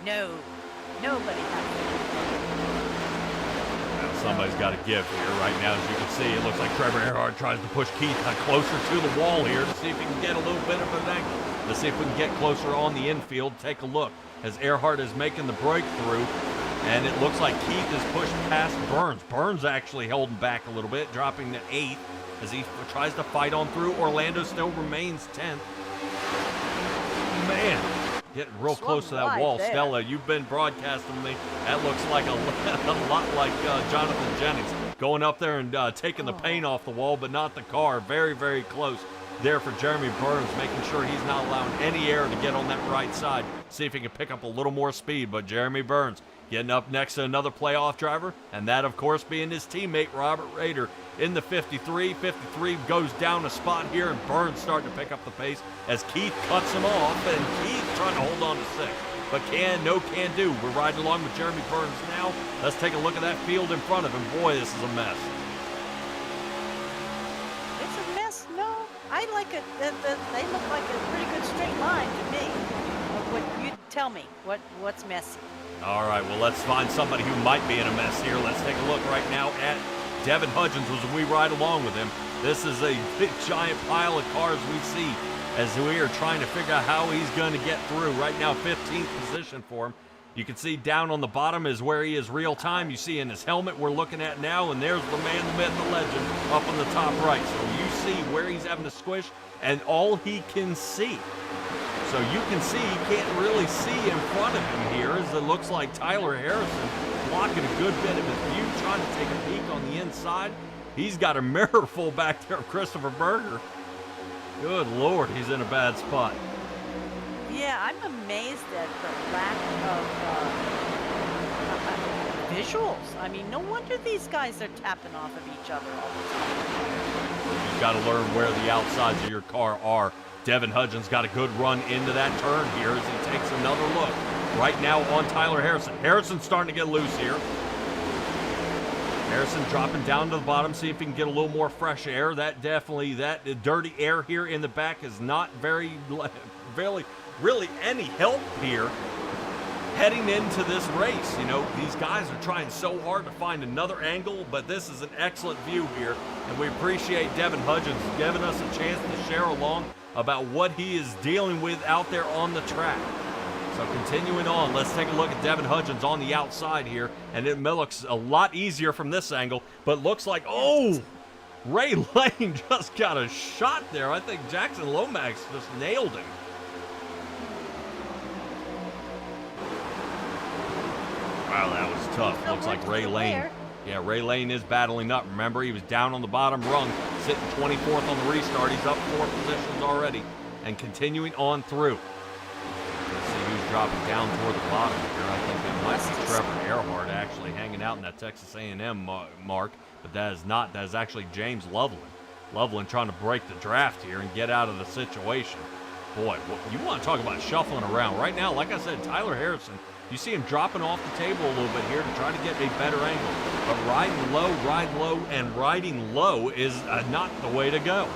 No, nobody has to. Somebody's got to give here. Right now, as you can see, it looks like Trevor Earhart tries to push Keith closer to the wall here to see if he can get a little bit of an angle. Let's see if we can get closer on the infield. Take a look as Earhart is making the breakthrough, and it looks like Keith is pushed past Burns. Burns actually holding back a little bit, dropping to 8th as he tries to fight on through. Orlando still remains 10th. Man. Getting real close to that wall. There. Stella, you've been broadcasting me. That looks like a lot like Jonathan Jennings. Going up there and taking the paint off the wall, but not the car. Very, very close there for Jeremy Burns, making sure he's not allowing any air to get on that right side. See if he can pick up a little more speed, but Jeremy Burns getting up next to another playoff driver, and that, of course, being his teammate, Robert Rader, in the 53. 53 goes down a spot here, and Burns starting to pick up the pace as Keith cuts him off, and Keith trying to hold on to 6th. But can do. We're riding along with Jeremy Burns now. Let's take a look at that field in front of him. Boy, this is a mess. It's a mess? No. I like it. They look like a pretty good straight line to me. What you tell me? What's messy? All right, well, let's find somebody who might be in a mess here. Let's take a look right now at Devin Hudgens as we ride along with him. This is a big, giant pile of cars we see as we are trying to figure out how he's going to get through. Right now, 15th position for him. You can see down on the bottom is where he is real time. You see in his helmet we're looking at now, and there's the man, the myth, the legend up on the top right. So you see where he's having to squish and all he can see. So you can see he can't really see in front of him here as it looks like Tyler Harrison blocking a good bit of his view, trying to take a peek on the inside. He's got a mirror full back there of Christopher Berger. Good Lord, he's in a bad spot. Yeah, I'm amazed at the lack of visuals. I mean, no wonder these guys are tapping off of each other all the time. You've got to learn where the outsides of your car are. Devin Hudgens got a good run into that turn here as he takes another look. Right now on Tyler Harrison. Harrison's starting to get loose here. Harrison dropping down to the bottom, see if he can get a little more fresh air. That dirty air here in the back is not really any help here heading into this race. You know, these guys are trying so hard to find another angle, but this is an excellent view here, and we appreciate Devin Hudgens giving us a chance to share along about what he is dealing with out there on the track. So continuing on, let's take a look at Devin Hudgens on the outside here, and it looks a lot easier from this angle, but looks like, oh, Ray Lane just got a shot there. I think Jackson Lomax just nailed him. Wow, that was tough. Looks like Ray Lane. Yeah, Ray Lane is battling up. Remember, he was down on the bottom rung, sitting 24th on the restart. He's up 4 positions already and continuing on through. Let's see who's dropping down toward the bottom here. I think it Might be Trevor Earhart actually hanging out in that Texas A&M mark, but that is not. That is actually James Loveland. Loveland trying to break the draft here and get out of the situation. Boy, you want to talk about shuffling around. Right now, like I said, Tyler Harrison, you see him dropping off the table a little bit here to try to get a better angle. But riding low, and riding low is not the way to go.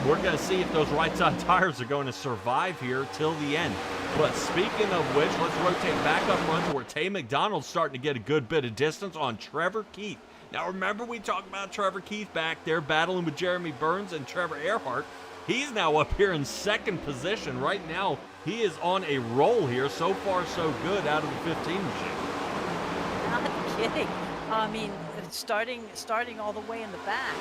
We're going to see if those right side tires are going to survive here till the end. But speaking of which, let's rotate back up front to where Tay McDonald's starting to get a good bit of distance on Trevor Keith. Now remember, we talked about Trevor Keith back there battling with Jeremy Burns and Trevor Earhart. He's now up here in second position. Right now, he is on a roll here. So far, so good out of the 15 machine. Not kidding. I mean, starting all the way in the back.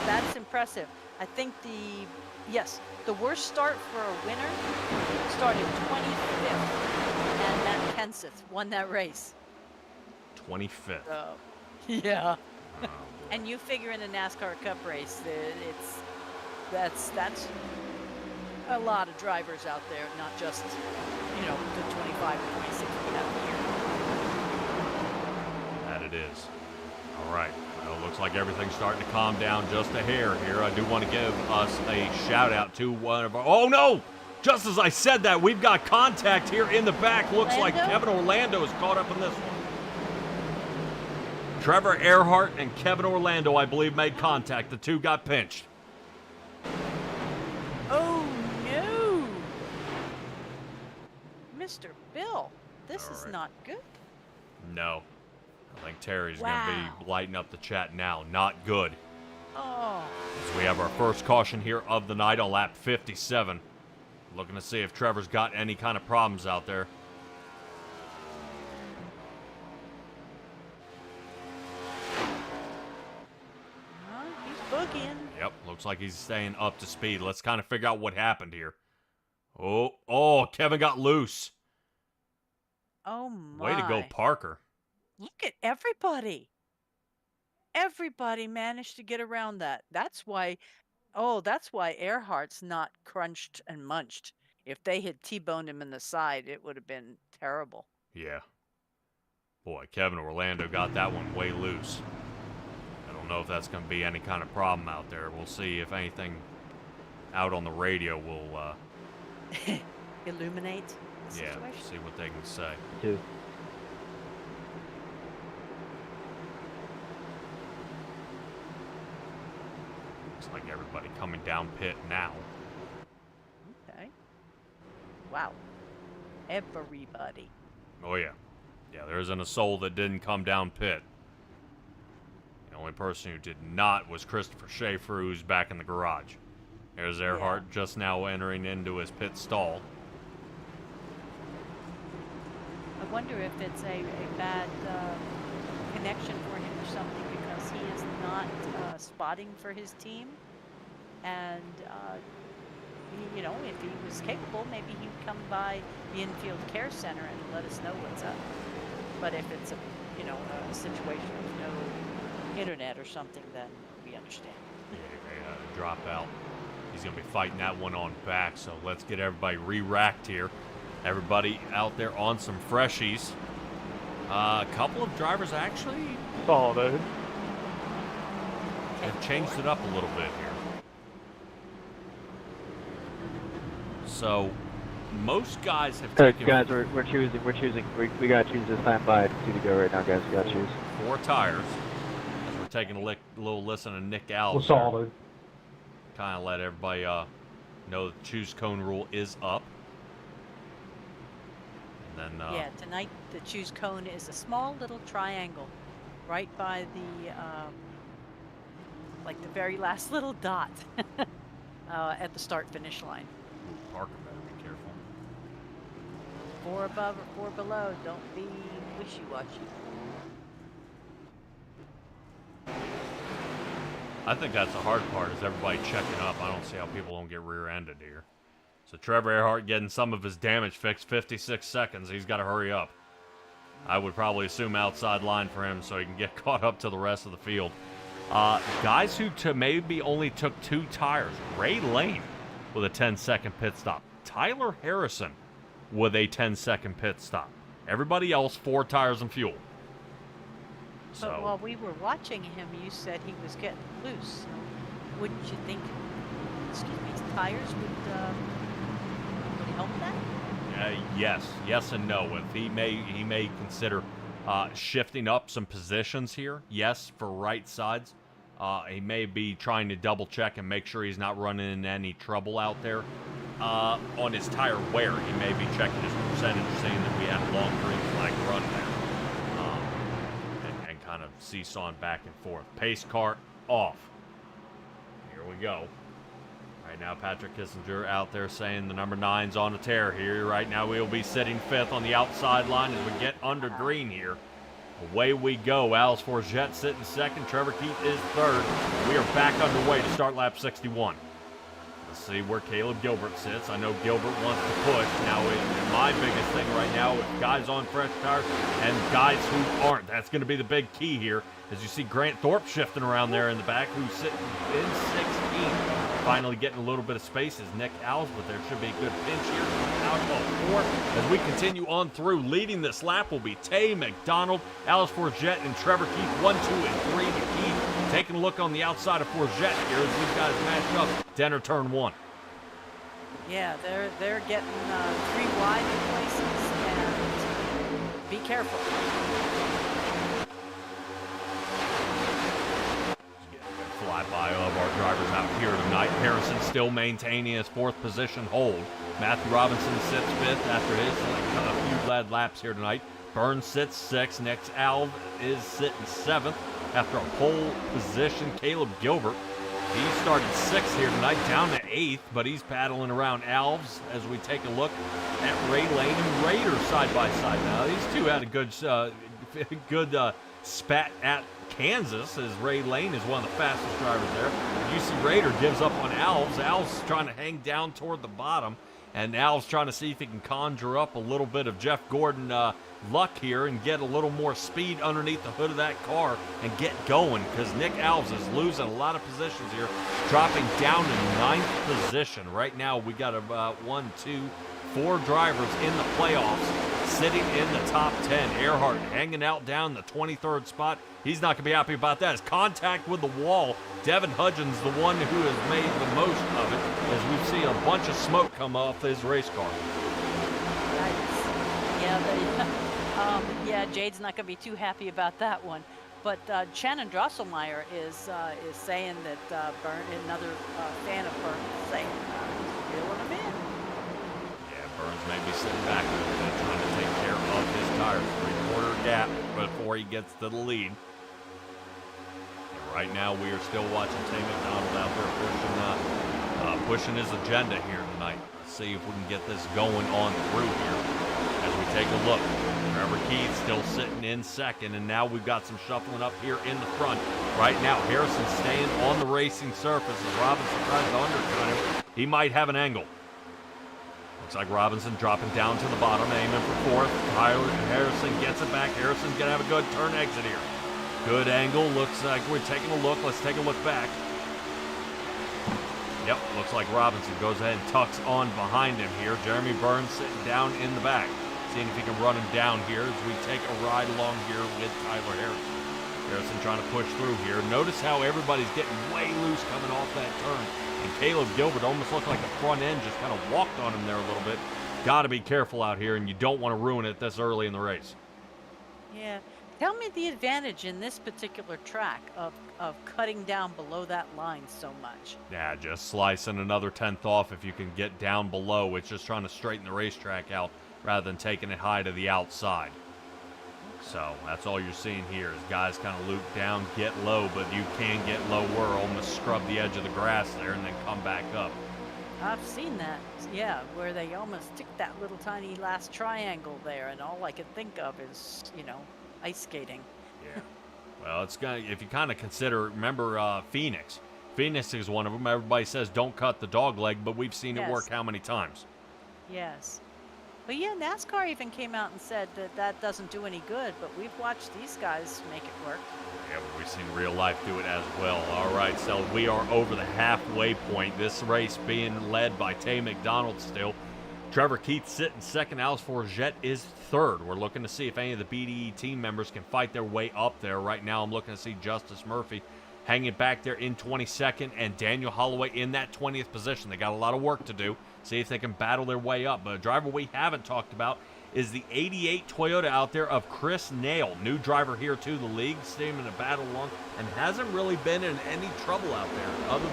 That's impressive. I think the worst start for a winner started 25th, and Matt Kenseth won that race. 25th. Yeah. And you figure in a NASCAR Cup race, that's a lot of drivers out there, not just the 25 or 26 we have here. That it is. All right. Well, it looks like everything's starting to calm down just a hair here. I do want to give us a shout out to one of our. Oh no! Just as I said that, we've got contact here in the back. Looks like Kevin Orlando is caught up in this one. Trevor Earhart and Kevin Orlando, I believe, made contact. The two got pinched. Oh, no. Mr. Bill, this is not good. No. I think Terry's going to be lighting up the chat now. Not good. Oh. As we have our first caution here of the night on lap 57. Looking to see if Trevor's got any kind of problems out there. Boogieing. Yep, looks like he's staying up to speed. Let's kind of figure out what happened here. Oh, Kevin got loose. Oh, my. Way to go, Parker. Look at everybody. Everybody managed to get around that. That's why Earhart's not crunched and munched. If they had T-boned him in the side, it would have been terrible. Yeah. Boy, Kevin Orlando got that one way loose. I don't know if that's going to be any kind of problem out there. We'll see if anything out on the radio will illuminate the situation. Yeah, see what they can say. Too. Looks like everybody coming down pit now. Okay. Wow. Everybody. Oh, yeah. Yeah, there isn't a soul that didn't come down pit. The only person who did not was Christopher Schaefer, who's back in the garage. There's Earhart just now entering into his pit stall. I wonder if it's a bad connection for him or something, because he is not spotting for his team. And, if he was capable, maybe he would come by the infield care center and let us know what's up. But if it's a situation with no internet or something, then we understand. Yeah, drop out. He's going to be fighting that one on back, so let's get everybody re-racked here. Everybody out there on some freshies. A couple of drivers actually have changed it up a little bit here. So most guys have taken... Guys, we're choosing. We got to choose this time by 2 to go right now, guys. We got to choose. 4 tires. As we're taking a little listen to Nick Alves. Solid. Kind of let everybody know the choose cone rule is up. And then, yeah, tonight the choose cone is a small little triangle right by the like the very last little dot at the start-finish line. Ooh, Parker better be careful. 4 above or 4 below. Don't be wishy-washy. I think that's the hard part, is everybody checking up. I don't see how people don't get rear-ended here. So Trevor Earhart getting some of his damage fixed, 56 seconds. He's got to hurry up. I would probably assume outside line for him so he can get caught up to the rest of the field. Guys who maybe only took 2 tires. Ray Lane with a 10-second pit stop. Tyler Harrison with a 10-second pit stop. Everybody else, 4 tires and fuel. So, But while we were watching him, you said he was getting loose. So wouldn't you think, his tires would help that? yes and no. If he may consider shifting up some positions here. Yes, for right sides. He may be trying to double check and make sure he's not running into any trouble out there. On his tire wear, he may be checking his percentage, saying that we had a long green flag run there. And kind of seesawing back and forth. Pace car off. Here we go. Right now, Patrick Kissinger out there saying the number 9's on a tear here. Right now, we'll be sitting 5th on the outside line as we get under green here. Away we go. Alex Forget sitting 2nd. Trevor Keith is 3rd. We are back underway to start lap 61. Let's see where Caleb Gilbert sits. I know Gilbert wants to push. Now, my biggest thing right now is guys on fresh tires and guys who aren't. That's going to be the big key here. As you see Grant Thorpe shifting around there in the back, who's sitting in 16th. Finally getting a little bit of space is Nick Alves, but there should be a good pinch here. Out of 4. As we continue on through, leading this lap will be Tay McDonald, Alice Forget, and Trevor Keith. 1, 2, and 3 to Keith. Taking a look on the outside of Forget here as these guys match up to enter turn 1. Yeah, they're getting 3 wide in places, and be careful. Flyby of our drivers out here tonight. Harrison still maintaining his 4th position hold. Matthew Robinson sits 5th after his a few lead laps here tonight. Burns sits 6th. Next, Alv is sitting 7th after a pole position. Caleb Gilbert, he started 6th here tonight, down to 8th, but he's paddling around Alves as we take a look at Ray Lane and Raider side by side now. These two had a good spat at Kansas, as Ray Lane is one of the fastest drivers there. UC Raider gives up on Alves. Alves trying to hang down toward the bottom, and Alves trying to see if he can conjure up a little bit of Jeff Gordon luck here and get a little more speed underneath the hood of that car and get going, because Nick Alves is losing a lot of positions here, dropping down to 9th position. Right now we got about 4 drivers in the playoffs sitting in the top 10. Earhart hanging out down the 23rd spot. He's not going to be happy about that. His contact with the wall. Devin Hudgens, the one who has made the most of it, as we see a bunch of smoke come off his race car. Yeah, Jade's not going to be too happy about that one. But Shannon Drosselmeyer is saying that another fan of Burns, saying he's reeling him in. Burns may be sitting back a little bit, trying to take care of his tires. 3/4 gap before he gets to the lead. And right now, we are still watching Tay McDonald out there pushing his agenda here tonight. Let's see if we can get this going on through here as we take a look. Trevor Keith still sitting in 2nd, and now we've got some shuffling up here in the front. Right now, Harrison staying on the racing surface as Robinson tries to undercut him. He might have an angle. Looks like Robinson dropping down to the bottom, aiming for 4th. Tyler Harrison gets it back. Harrison's going to have a good turn exit here. Good angle. Looks like we're taking a look. Let's take a look back. Yep, looks like Robinson goes ahead and tucks on behind him here. Jeremy Burns sitting down in the back, seeing if he can run him down here as we take a ride along here with Tyler Harrison. Harrison trying to push through here. Notice how everybody's getting way loose coming off that turn. And Caleb Gilbert almost looked like the front end just kind of walked on him there a little bit. Got to be careful out here, and you don't want to ruin it this early in the race. Yeah. Tell me the advantage in this particular track of cutting down below that line so much. Yeah, just slicing another 10th off if you can get down below. It's just trying to straighten the racetrack out rather than taking it high to the outside. So that's all you're seeing here is guys kind of loop down, get low, but you can get lower, almost scrub the edge of the grass there and then come back up. I've seen that, yeah, where they almost stick that little tiny last triangle there, and all I can think of is, ice skating. Yeah. Well, it's gonna, if you kind of consider, remember Phoenix. Phoenix is one of them. Everybody says don't cut the dog leg, but we've seen it work how many times? Yes. But yeah, NASCAR even came out and said that doesn't do any good, but we've watched these guys make it work. Yeah, but we've seen real life do it as well. All right, so we are over the halfway point. This race being led by Tay McDonald still. Trevor Keith sitting second. Alex Forget is third. We're looking to see if any of the BDE team members can fight their way up there. Right now, I'm looking to see Justice Murphy hanging back there in 22nd and Daniel Holloway in that 20th position. They got a lot of work to do. See if they can battle their way up. But a driver we haven't talked about is the 88 Toyota out there of Chris Nail. New driver here to the league, steaming a battle along, and hasn't really been in any trouble out there other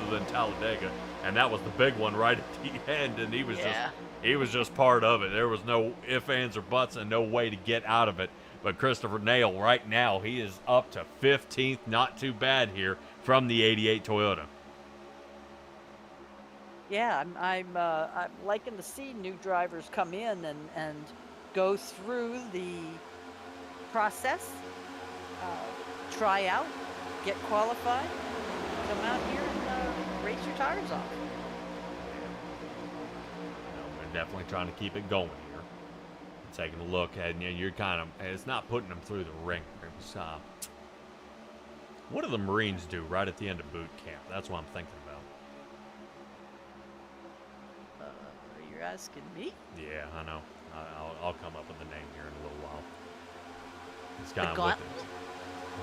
than Talladega. And that was the big one right at the end, and he was just part of it. There was no ifs, ands, or buts, and no way to get out of it. But Christopher Nail, right now, he is up to 15th. Not too bad here from the 88 Toyota. Yeah, I'm liking to see new drivers come in and go through the process, try out, get qualified, come out here and race your tires off. We're definitely trying to keep it going here. Taking a look at, you're kind of, it's not putting them through the ring. It's, what do the Marines do right at the end of boot camp? That's what I'm thinking about. You're asking me? Yeah, I know. I'll come up with the name here in a little while. It's The kind of Gauntlet?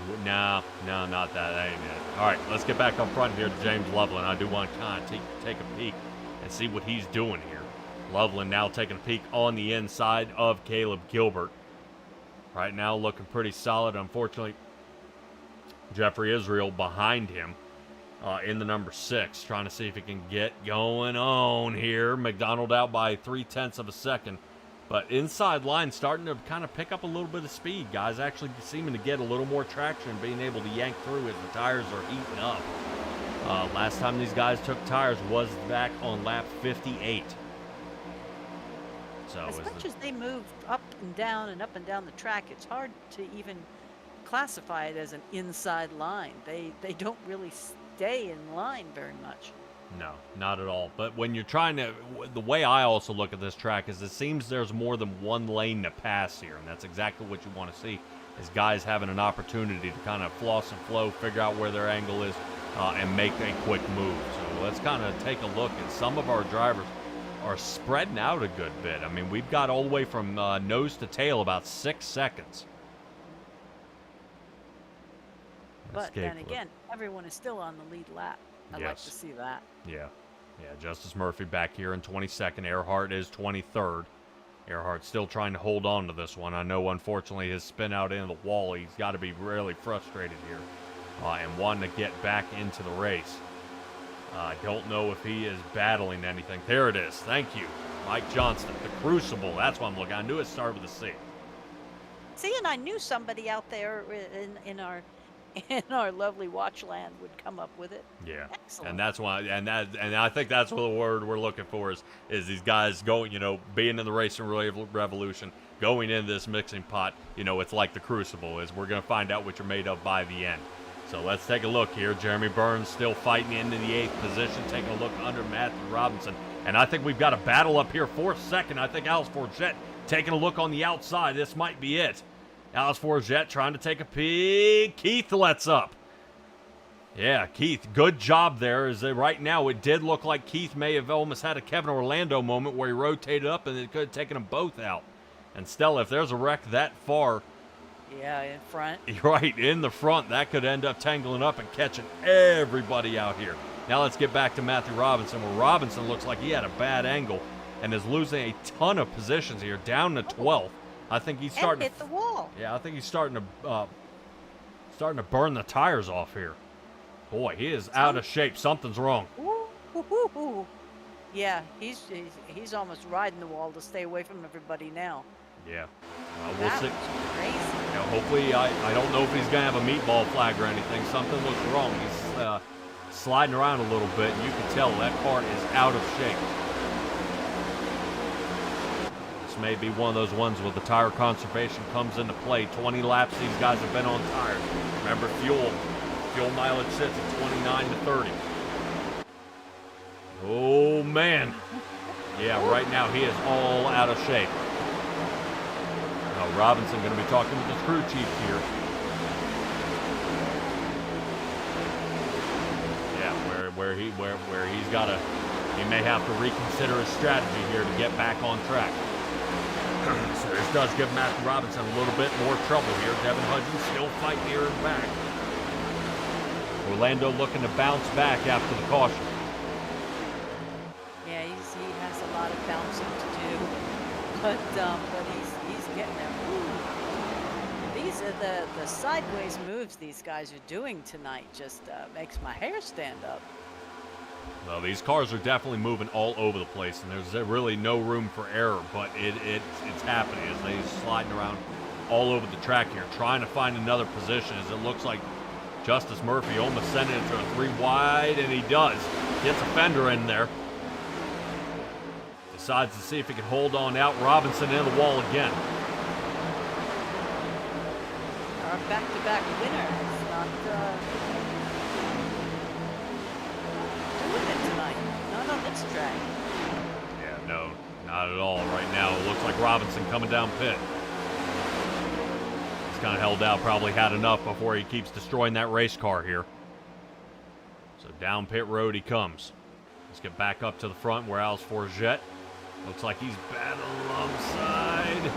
looking. No, not that. That ain't it. All right, let's get back up front here to James Loveland. I do want to kind of take a peek and see what he's doing here. Loveland now taking a peek on the inside of Caleb Gilbert. Right now looking pretty solid. Unfortunately, Jeffrey Israel behind him in the number 6, trying to see if he can get going on here. McDonald out by 0.3 of a second. But inside line starting to kind of pick up a little bit of speed. Guys actually seeming to get a little more traction, being able to yank through as the tires are heating up. Last time these guys took tires was back on lap 58. So As much as they move up and down the track, it's hard to even classify it as an inside line. They don't really stay in line very much. No, not at all. But when you're trying to, the way I also look at this track is it seems there's more than one lane to pass here, and that's exactly what you want to see, is guys having an opportunity to kind of floss and flow, figure out where their angle is, and make a quick move. So let's kind of take a look at some of our drivers are spreading out a good bit. I mean, we've got all the way from nose to tail about 6 seconds. But then again, everyone is still on the lead lap. I'd like to see that. Yeah. Justice Murphy back here in 22nd. Earhart is 23rd. Earhart's still trying to hold on to this one. I know, unfortunately, his spin out into the wall, he's got to be really frustrated here and wanting to get back into the race. I don't know if he is battling anything. There it is. Thank you, Mike Johnston. The Crucible. That's what I'm looking at. I knew it started with a C. See, and I knew somebody out there in our lovely watch land would come up with it. Yeah. Excellent. And that's why, and I think that's what the word we're looking for is these guys going, being in the racing revolution, going into this mixing pot. It's like the Crucible is. We're going to find out what you're made of by the end. So let's take a look here. Jeremy Burns still fighting into the 8th position, taking a look under Matthew Robinson. And I think we've got a battle up here for second. I think Alex Forget taking a look on the outside. This might be it. Alex Forget trying to take a peek. Keith lets up. Yeah, Keith, good job there. Right now it did look like Keith may have almost had a Kevin Orlando moment where he rotated up and it could have taken them both out. And Stella, if there's a wreck that far, yeah, in front. Right, in the front. That could end up tangling up and catching everybody out here. Now let's get back to Matthew Robinson, where Robinson looks like he had a bad angle and is losing a ton of positions here, down to 12th. I think he's starting to hit the wall. Yeah, I think he's starting to burn the tires off here. Boy, he is out of shape. Something's wrong. Ooh. Yeah, he's almost riding the wall to stay away from everybody now. Yeah, we'll see. Crazy. Hopefully, I don't know if he's going to have a meatball flag or anything. Something looks wrong. He's sliding around a little bit, and you can tell that car is out of shape. This may be one of those ones where the tire conservation comes into play. 20 laps these guys have been on tires. Remember, fuel mileage sits at 29 to 30. Oh, man. Yeah, right now he is all out of shape. Robinson going to be talking with the crew chief here. Yeah, where he's got to he may have to reconsider his strategy here to get back on track. So this does give Matthew Robinson a little bit more trouble here. Devin Hudgens still fighting here and back. Orlando looking to bounce back after the caution. Yeah, he has a lot of bouncing to do, but he's getting there. Ooh. These are the sideways moves these guys are doing tonight. Just makes my hair stand up. Well, these cars are definitely moving all over the place, and there's really no room for error, but it's happening as they're sliding around all over the track here, trying to find another position as it looks like Justice Murphy almost sending it to a 3 wide, and he does. Gets a fender in there. Decides to see if he can hold on out. Robinson in the wall again. Our back-to-back winner is not doing it tonight. Not on this track. Yeah, no, not at all right now. It looks like Robinson coming down pit. He's kind of held out, probably had enough before he keeps destroying that race car here. So down pit road he comes. Let's get back up to the front where Alex Forget. Looks like he's battling alongside.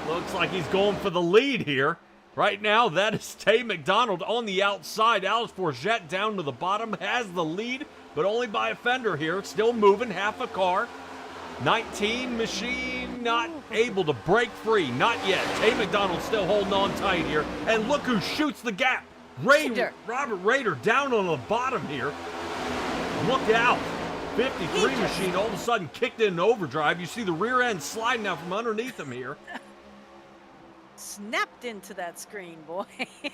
Looks like he's going for the lead here. Right now, that is Tay McDonald on the outside. Alex Forget down to the bottom, has the lead, but only by a fender here. Still moving, half a car. 19 machine not able to break free. Not yet. Tay McDonald still holding on tight here. And look who shoots the gap. Robert Rader down on the bottom here. Look out. 53 machine all of a sudden kicked in overdrive. You see the rear end sliding out from underneath him here. Snapped into that screen, boy.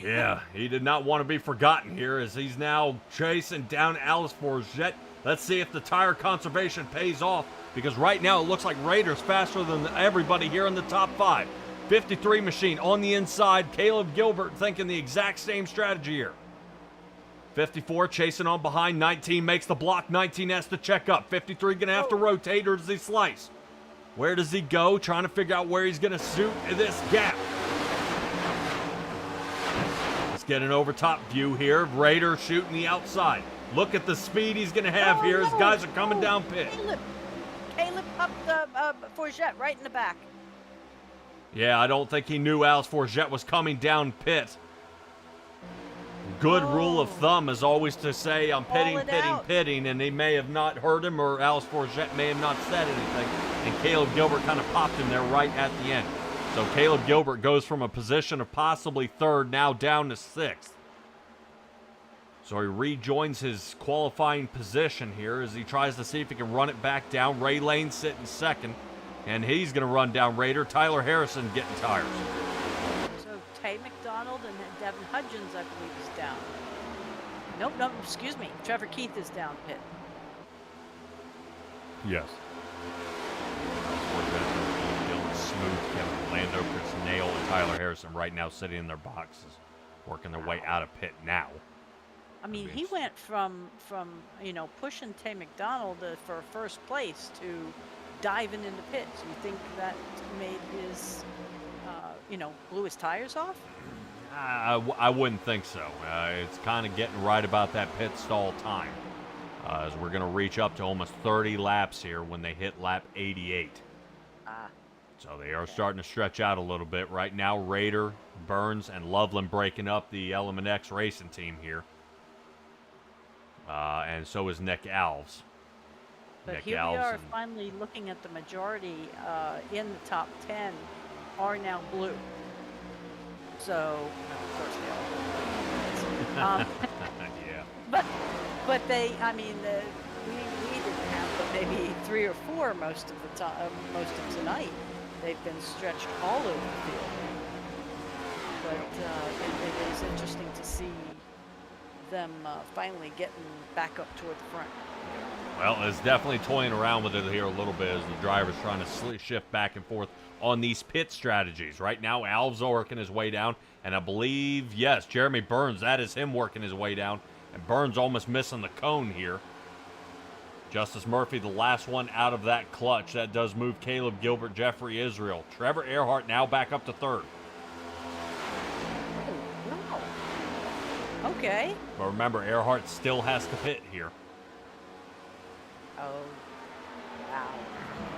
Yeah, he did not want to be forgotten here as he's now chasing down Alice Forget. Let's see if the tire conservation pays off, because right now it looks like Rader's faster than everybody here in the top 5. 53 machine on the inside. Caleb Gilbert thinking the exact same strategy here. 54 chasing on behind. 19 makes the block. 19 has to check up. 53 going to have to rotate, or does he slice? Where does he go? Trying to figure out where he's going to shoot this gap. Let's get an over-top view here. Rader shooting the outside. Look at the speed he's going to have here as guys are coming down pit. Caleb up the Forget right in the back. Yeah, I don't think he knew Alex Forget was coming down pit. Good rule of thumb is always to say, I'm pitting, and he may have not heard him, or Alex Forget may have not said anything, and Caleb Gilbert kind of popped him there right at the end. So Caleb Gilbert goes from a position of possibly 3rd now down to 6th. So he rejoins his qualifying position here as he tries to see if he can run it back down. Ray Lane sitting 2nd, and he's going to run down Rader. Tyler Harrison getting tires. So Tay McDonald and Devin Hudgens, I believe, is down. Nope, excuse me. Trevor Keith is down pit. Yes. Smooth, Kevin Orlando, Chris Nail, and Tyler Harrison right now sitting in their boxes, working their way out of pit now. I mean, he went from pushing Tay McDonald for first place to diving into pits. You think that made his, blew his tires off? I wouldn't think so. It's kind of getting right about that pit stall time, as we're going to reach up to almost 30 laps here when they hit lap 88. So they are starting to stretch out a little bit. Right now, Rader, Burns, and Loveland breaking up the Element X racing team here. And so is Nick Alves. But Nick here Alves we are finally looking at the majority in the top 10 are now blue. So, of course they are. Yeah. But they, we didn't have but maybe 3 or 4 most of the time, most of tonight. They've been stretched all over the field. But it is interesting to see them finally getting back up toward the front. Well, it's definitely toying around with it here a little bit as the driver's trying to shift back and forth on these pit strategies. Right now, Alves working his way down, and I believe, yes, Jeremy Burns, that is him working his way down, and Burns almost missing the cone here. Justice Murphy, the last one out of that clutch. That does move Caleb Gilbert, Jeffrey Israel. Trevor Earhart now back up to 3rd. Oh, wow. Okay. But remember, Earhart still has to pit here. Oh, Wow.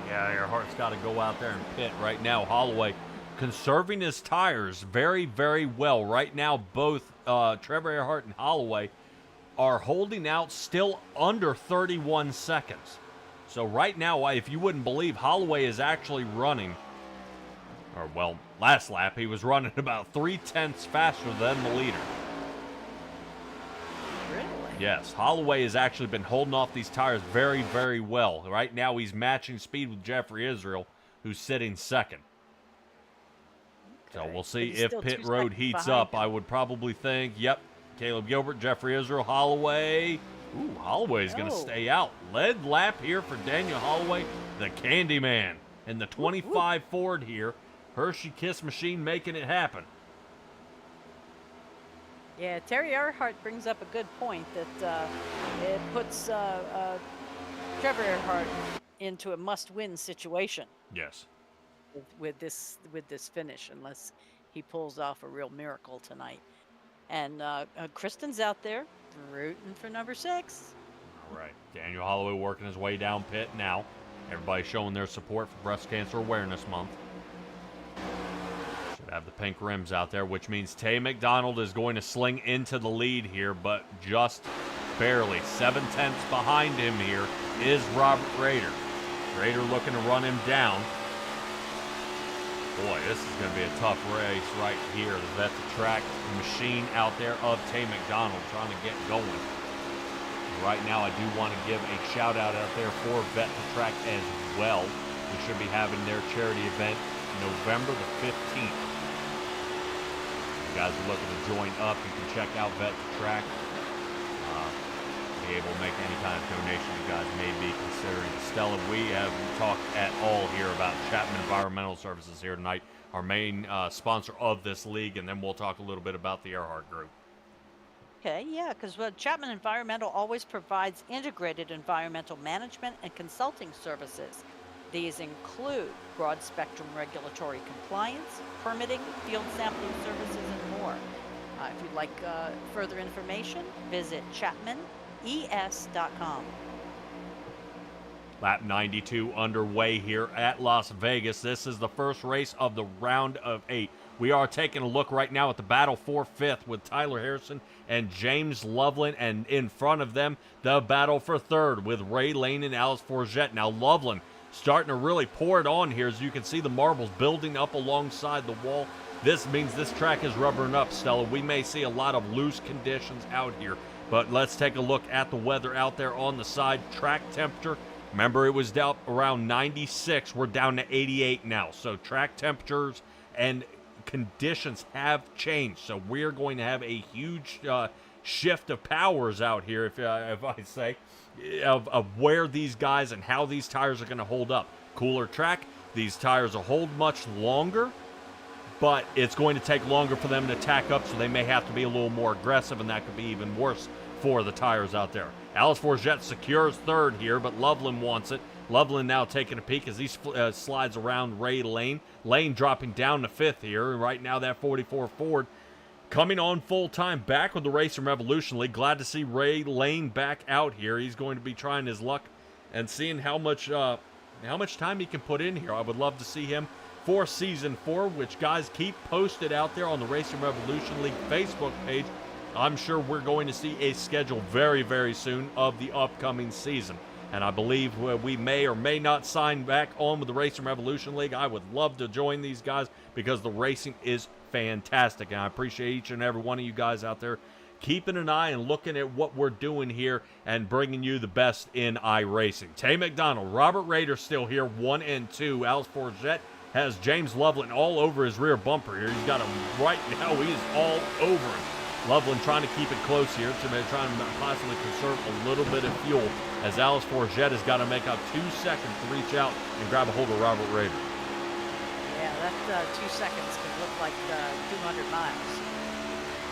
Yeah, Earhart's got to go out there and pit right now. Holloway conserving his tires very, very well. Right now, both Trevor Earhart and Holloway are holding out still under 31 seconds. So right now, if you wouldn't believe, Holloway is actually running, or well, last lap, he was running about 0.3 faster than the leader. Really? Yes, Holloway has actually been holding off these tires very, very well. Right now, he's matching speed with Jeffrey Israel, who's sitting second. So Okay. we'll see But he's if still pit 2 road seconds heats behind up. him. I would probably think, yep, Caleb Gilbert, Jeffrey Israel, Holloway. Ooh, Holloway's going to Oh. stay out. Lead lap here for Daniel Holloway, the Candyman, in the 25 Ford here. Hershey Kiss Machine making it happen. Yeah, Terry Earhart brings up a good point that it puts Trevor Earhart into a must-win situation Yes. with this finish, unless he pulls off a real miracle tonight. And Kristen's out there rooting for number 6. All right. Daniel Holloway working his way down pit now. Everybody showing their support for Breast Cancer Awareness Month. Should have the pink rims out there, which means Tay McDonald is going to sling into the lead here, but just barely. 0.7 behind him here is Robert Rader. Rader looking to run him down. Boy, this is going to be a tough race right here. That's the track machine out there of Tay McDonald trying to get going. Right now, I do want to give a shout out there for Vet the Track as well. We should be having their charity event November the 15th. If you guys are looking to join up, you can check out Vet the Track. Be able to make any kind of donation you guys may be considering. Stella, we haven't talked at all here about Chapman Environmental Services here tonight, our main sponsor of this league, and then we'll talk a little bit about the Earhart Group. Okay, yeah, because Chapman Environmental always provides integrated environmental management and consulting services. These include broad spectrum regulatory compliance, permitting, field sampling services, and more. If you'd like further information, visit chapmanes.com. Lap 92 underway here at Las Vegas. This is the first race of the round of 8. We are taking a look right now at the battle for 5th with Tyler Harrison and James Loveland, and in front of them, the battle for 3rd with Ray Lane and Alice Forget. Now Loveland starting to really pour it on here, as you can see the marbles building up alongside the wall. This means this track is rubbering up, Stella. We may see a lot of loose conditions out here, but let's take a look at the weather out there on the side. Track temperature, remember it was down around 96. We're down to 88 now. So track temperatures and conditions have changed. So we're going to have a huge shift of powers out here, if I say, of where these guys and how these tires are going to hold up. Cooler track, these tires will hold much longer, but it's going to take longer for them to tack up, so they may have to be a little more aggressive, and that could be even worse for the tires out there. Alice Forget secures 3rd here, but Loveland wants it. Loveland now taking a peek as he slides around Ray Lane. Lane dropping down to 5th here, and right now that 44 Ford coming on full time back with the Racing Revolution League. Glad to see Ray Lane back out here. He's going to be trying his luck and seeing how much time he can put in here. I would love to see him for Season 4, which, guys, keep posted out there on the Racing Revolution League Facebook page. I'm sure we're going to see a schedule very, very soon of the upcoming season. And I believe we may or may not sign back on with the Racing Revolution League. I would love to join these guys because the racing is fantastic. And I appreciate each and every one of you guys out there keeping an eye and looking at what we're doing here and bringing you the best in iRacing. Tay McDonald, Robert Rader still here, 1 and 2. Alice Forget has James Loveland all over his rear bumper here. He's got him right now. He is all over him. Loveland trying to keep it close here, so they're trying to possibly conserve a little bit of fuel, as Alice Forget has got to make up 2 seconds to reach out and grab a hold of Robert Rader. Yeah, that 2 seconds could look like 200 miles.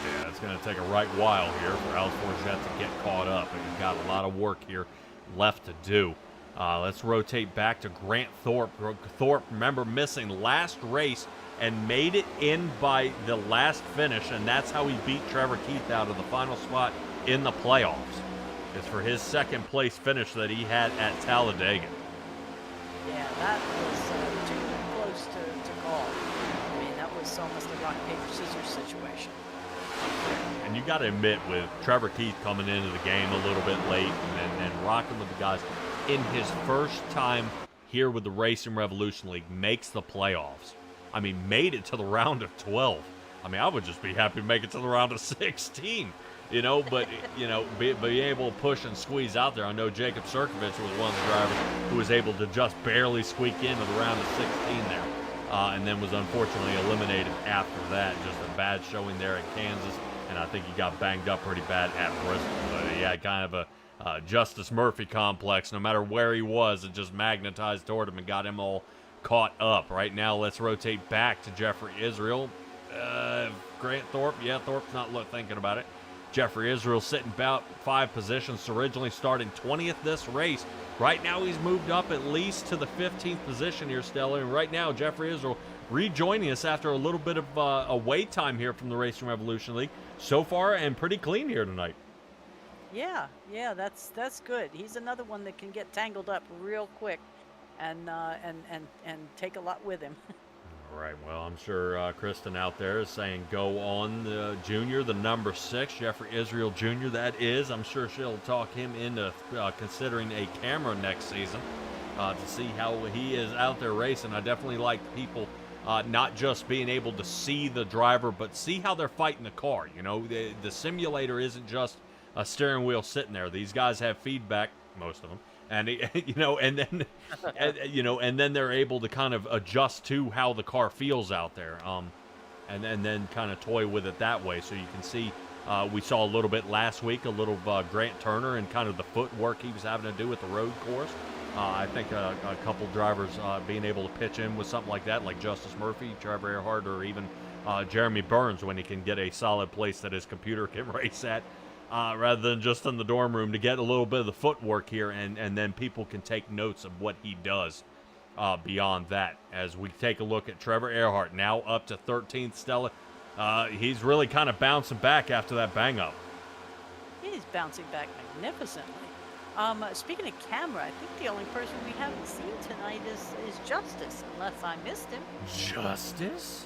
Yeah, it's going to take a right while here for Alice Forget to get caught up, and he's got a lot of work here left to do. Let's rotate back to Grant Thorpe. Thorpe, remember, missing last race and made it in by the last finish, and that's how he beat Trevor Keith out of the final spot in the playoffs. It's for his 2nd place finish that he had at Talladega. Yeah, that was too close to call. I mean, that was almost a rock, paper, scissors situation. And you got to admit, with Trevor Keith coming into the game a little bit late and rocking with the guys, in his first time here with the Racing Revolution League, makes the playoffs. I mean, made it to the round of 12. I mean, I would just be happy to make it to the round of 16, but, be able to push and squeeze out there. I know Jacob Sirkovich was one of the drivers who was able to just barely squeak into the round of 16 there, and then was unfortunately eliminated after that. Just a bad showing there at Kansas, and I think he got banged up pretty bad at Bristol. But he had kind of a Justice Murphy complex. No matter where he was, it just magnetized toward him and got him all caught up. Right now, let's rotate back to Jeffrey Israel. Grant Thorpe. Yeah, Thorpe's not thinking about it. Jeffrey Israel sitting about 5 positions. Originally started 20th this race. Right now, he's moved up at least to the 15th position here, Stella. And right now, Jeffrey Israel rejoining us after a little bit of a wait time here from the Racing Revolution League. So far, and pretty clean here tonight. Yeah, that's good. He's another one that can get tangled up real quick, and take a lot with him. All right, well, I'm sure Kristen out there is saying go on Junior, the number 6, Jeffrey Israel Jr., that is. I'm sure she'll talk him into considering a camera next season to see how he is out there racing. I definitely like people not just being able to see the driver, but see how they're fighting the car. The simulator isn't just a steering wheel sitting there. These guys have feedback, most of them. And and then they're able to kind of adjust to how the car feels out there, and then kind of toy with it that way. So you can see, we saw a little bit last week, a little Grant Turner and kind of the footwork he was having to do with the road course. I think a couple drivers being able to pitch in with something like that, like Justice Murphy, Trevor Earhart, or even Jeremy Burns, when he can get a solid place that his computer can race at. Rather than just in the dorm room, to get a little bit of the footwork here, and then people can take notes of what he does beyond that. As we take a look at Trevor Earhart, now up to 13th, Stella. He's really kind of bouncing back after that bang-up. He's bouncing back magnificently. Speaking of camera, I think the only person we haven't seen tonight is Justice, unless I missed him. Justice?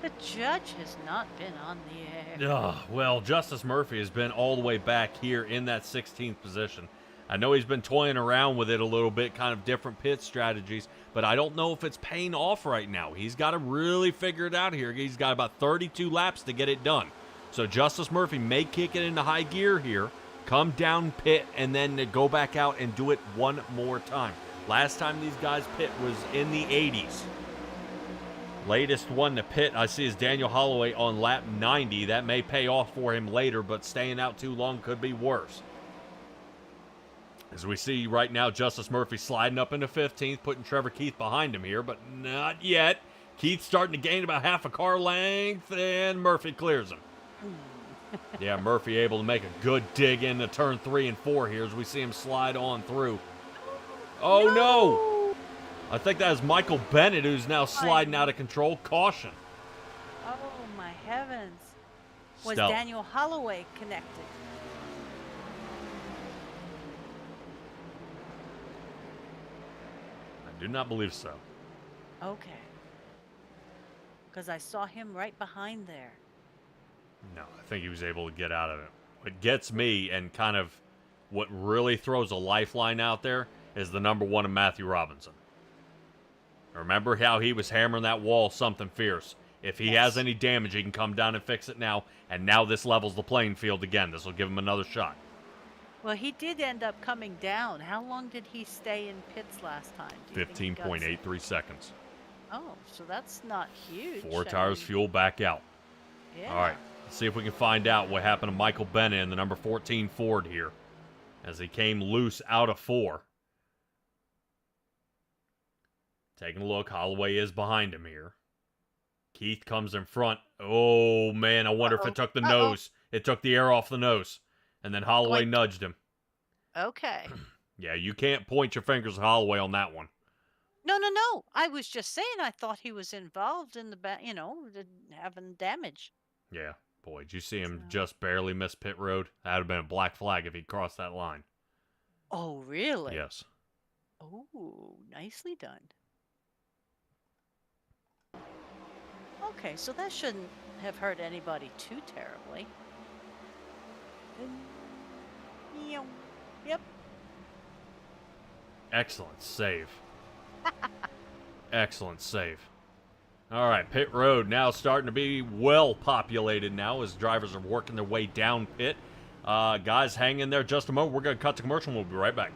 The judge has not been on the air. Well, Justice Murphy has been all the way back here in that 16th position. I know he's been toying around with it a little bit, kind of different pit strategies, but I don't know if it's paying off right now. He's got to really figure it out here. He's got about 32 laps to get it done. So Justice Murphy may kick it into high gear here, come down pit, and then go back out and do it one more time. Last time these guys pit was in the 80s. Latest one to pit I see is Daniel Holloway on lap 90. That may pay off for him later, but staying out too long could be worse. As we see right now, Justice Murphy sliding up into 15th, putting Trevor Keith behind him here, but not yet. Keith starting to gain about half a car length, and Murphy clears him. Yeah, Murphy able to make a good dig into turn 3 and 4 here as we see him slide on through. Oh, no! I think that is Michael Bennett, who's now sliding out of control. Caution. Oh, my heavens. Was Stella. Daniel Holloway connected? I do not believe so. Okay. Because I saw him right behind there. No, I think he was able to get out of it. What gets me, and kind of what really throws a lifeline out there, is the number 1 of Matthew Robinson. Remember how he was hammering that wall something fierce. If he has any damage, he can come down and fix it now. And now this levels the playing field again. This will give him another shot. Well, he did end up coming down. How long did he stay in pits last time? 15.83 seconds. Oh, so that's not huge. 4 tires, fuel back out. Yeah. All right, let's see if we can find out what happened to Michael Bennett in the number 14 Ford here, as he came loose out of 4. Taking a look, Holloway is behind him here. Keith comes in front. Oh, man, I wonder if it took the nose. It took the air off the nose. And then Holloway nudged him. Okay. Yeah, you can't point your fingers at Holloway on that one. No. I was just saying I thought he was involved in the, having damage. Yeah, boy, did you see him just barely miss pit road? That would have been a black flag if he crossed that line. Oh, really? Yes. Oh, nicely done. Okay, so that shouldn't have hurt anybody too terribly. Yep. Excellent save. Excellent save. All right, pit road now starting to be well populated now as drivers are working their way down pit. Guys, hang in there just a moment. We're going to cut to commercial and we'll be right back.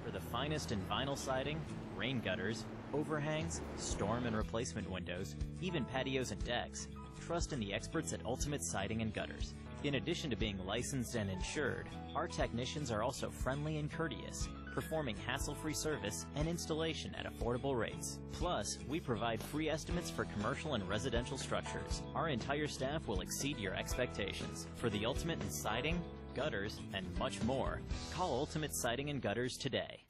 For the finest in vinyl siding, rain gutters, overhangs, storm and replacement windows, even patios and decks, trust in the experts at Ultimate Siding and Gutters. In addition to being licensed and insured, our technicians are also friendly and courteous, performing hassle-free service and installation at affordable rates. Plus, we provide free estimates for commercial and residential structures. Our entire staff will exceed your expectations. For the ultimate in siding, gutters, and much more, call Ultimate Siding and Gutters today.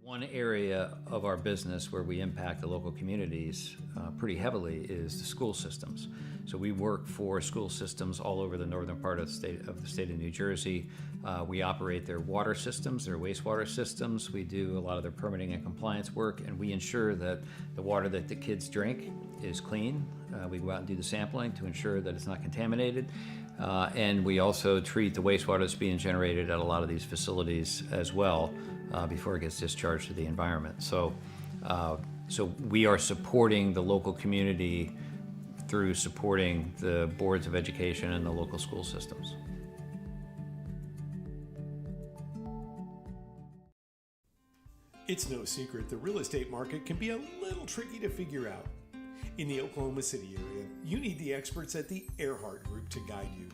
One area of our business where we impact the local communities pretty heavily is the school systems. So we work for school systems all over the northern part of the state of New Jersey. We operate their water systems, their wastewater systems. We do a lot of their permitting and compliance work, and we ensure that the water that the kids drink is clean. We go out and do the sampling to ensure that it's not contaminated. And we also treat the wastewater that's being generated at a lot of these facilities as well before it gets discharged to the environment. So we are supporting the local community through supporting the boards of education and the local school systems. It's no secret the real estate market can be a little tricky to figure out. In the Oklahoma City area, you need the experts at the Earhart Group to guide you.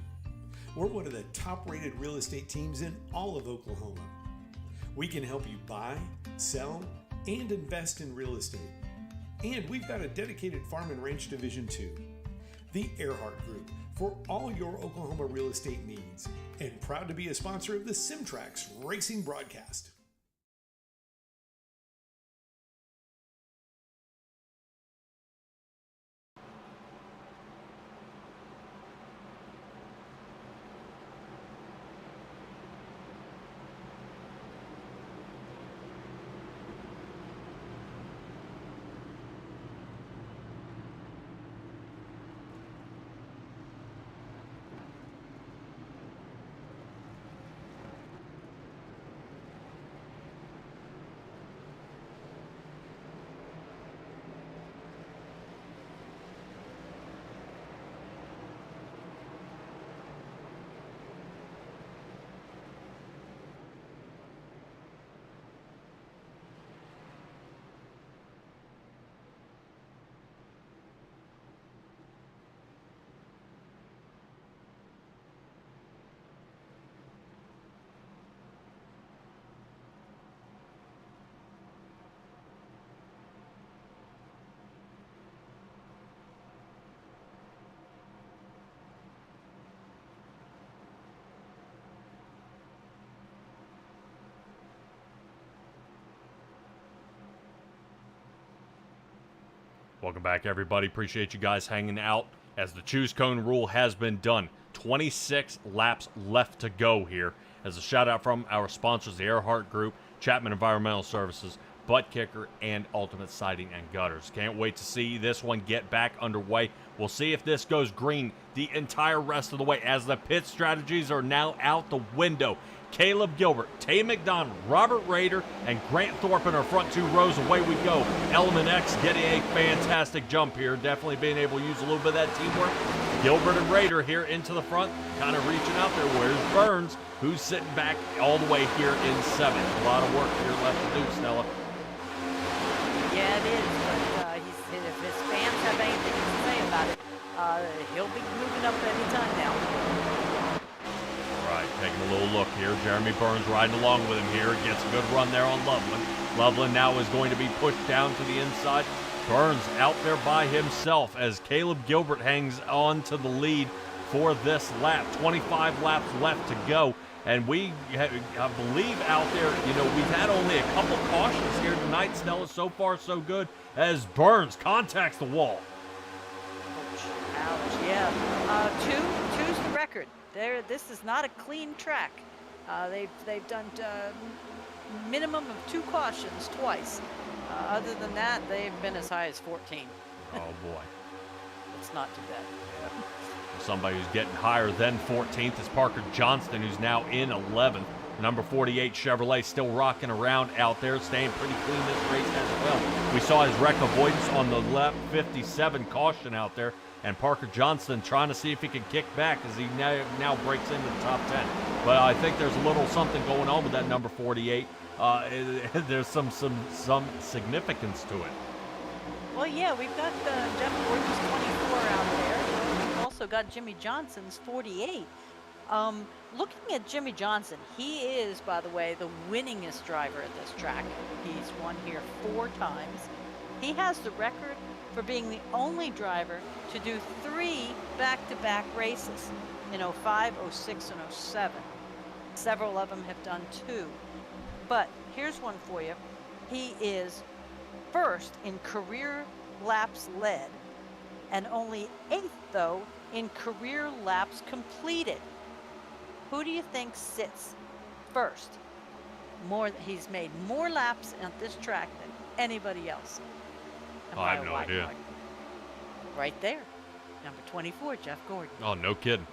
We're one of the top-rated real estate teams in all of Oklahoma. We can help you buy, sell, and invest in real estate. And we've got a dedicated farm and ranch division too. The Earhart Group for all your Oklahoma real estate needs, and proud to be a sponsor of the Simtrax Racing broadcast. Welcome back, everybody. Appreciate you guys hanging out as the choose cone rule has been done. 26 laps left to go here. As a shout out from our sponsors, the Earhart Group, Chapman Environmental Services, Butt Kicker, and Ultimate Siding and Gutters. Can't wait to see this one get back underway. We'll see if this goes green the entire rest of the way as the pit strategies are now out the window. Caleb Gilbert, Tay McDonald, Robert Rader, and Grant Thorpe in our front two rows. Away we go. Element X getting a fantastic jump here. Definitely being able to use a little bit of that teamwork. Gilbert and Rader here into the front, kind of reaching out there. Where's Burns, who's sitting back all the way here in seventh. A lot of work here left to do, Stella. Yeah, it is, but if his fans have anything to say about it, He'll be moving up anytime now. All right, taking a little look here. Jeremy Burns riding along with him here. Gets a good run there on Loveland. Loveland now is going to be pushed down to the inside. Burns out there by himself as Caleb Gilbert hangs on to the lead for this lap. 25 laps left to go. And I believe out there, we've had only a couple cautions here tonight. Stella, so far so good as Burns contacts the wall. Ouch, yeah. Two's the record. This is not a clean track. They've done minimum of 2 cautions twice. Other than that, they've been as high as 14. Oh boy, it's not too bad. Yeah. Somebody who's getting higher than 14th is Parker Johnston, who's now in 11th. Number 48 Chevrolet still rocking around out there, staying pretty clean this race as well. We saw his wreck avoidance on the lap 57 caution out there, and Parker Johnston trying to see if he can kick back as he now breaks into the top 10. But I think there's a little something going on with that number 48. There's some significance to it. Well, yeah, we've got Jeff Gordon's 24 out there. We've also got Jimmy Johnson's 48. Looking at Jimmy Johnson, he is, by the way, the winningest driver at this track. He's won here 4 times. He has the record for being the only driver to do 3 back-to-back races in 05, 06, and 07. Several of them have done 2. But here's one for you. He is first in career laps led and only 8th, though, in career laps completed. Who do you think sits first? He's made more laps at this track than anybody else. I have no idea. Right there. Number 24, Jeff Gordon. Oh, no kidding.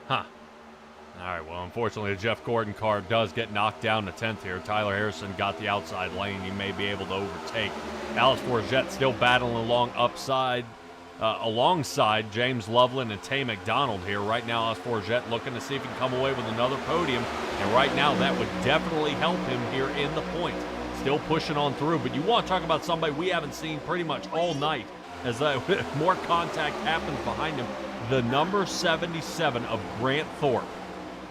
Huh. All right, well, unfortunately, the Jeff Gordon car does get knocked down to 10th here. Tyler Harrison got the outside lane. He may be able to overtake. Alex Forget still battling along alongside James Loveland and Tay McDonald here. Right now, Alex Forget looking to see if he can come away with another podium. And right now, that would definitely help him here in the points. Still pushing on through, but you want to talk about somebody we haven't seen pretty much all night as more contact happens behind him. The number 77 of Grant Thorpe.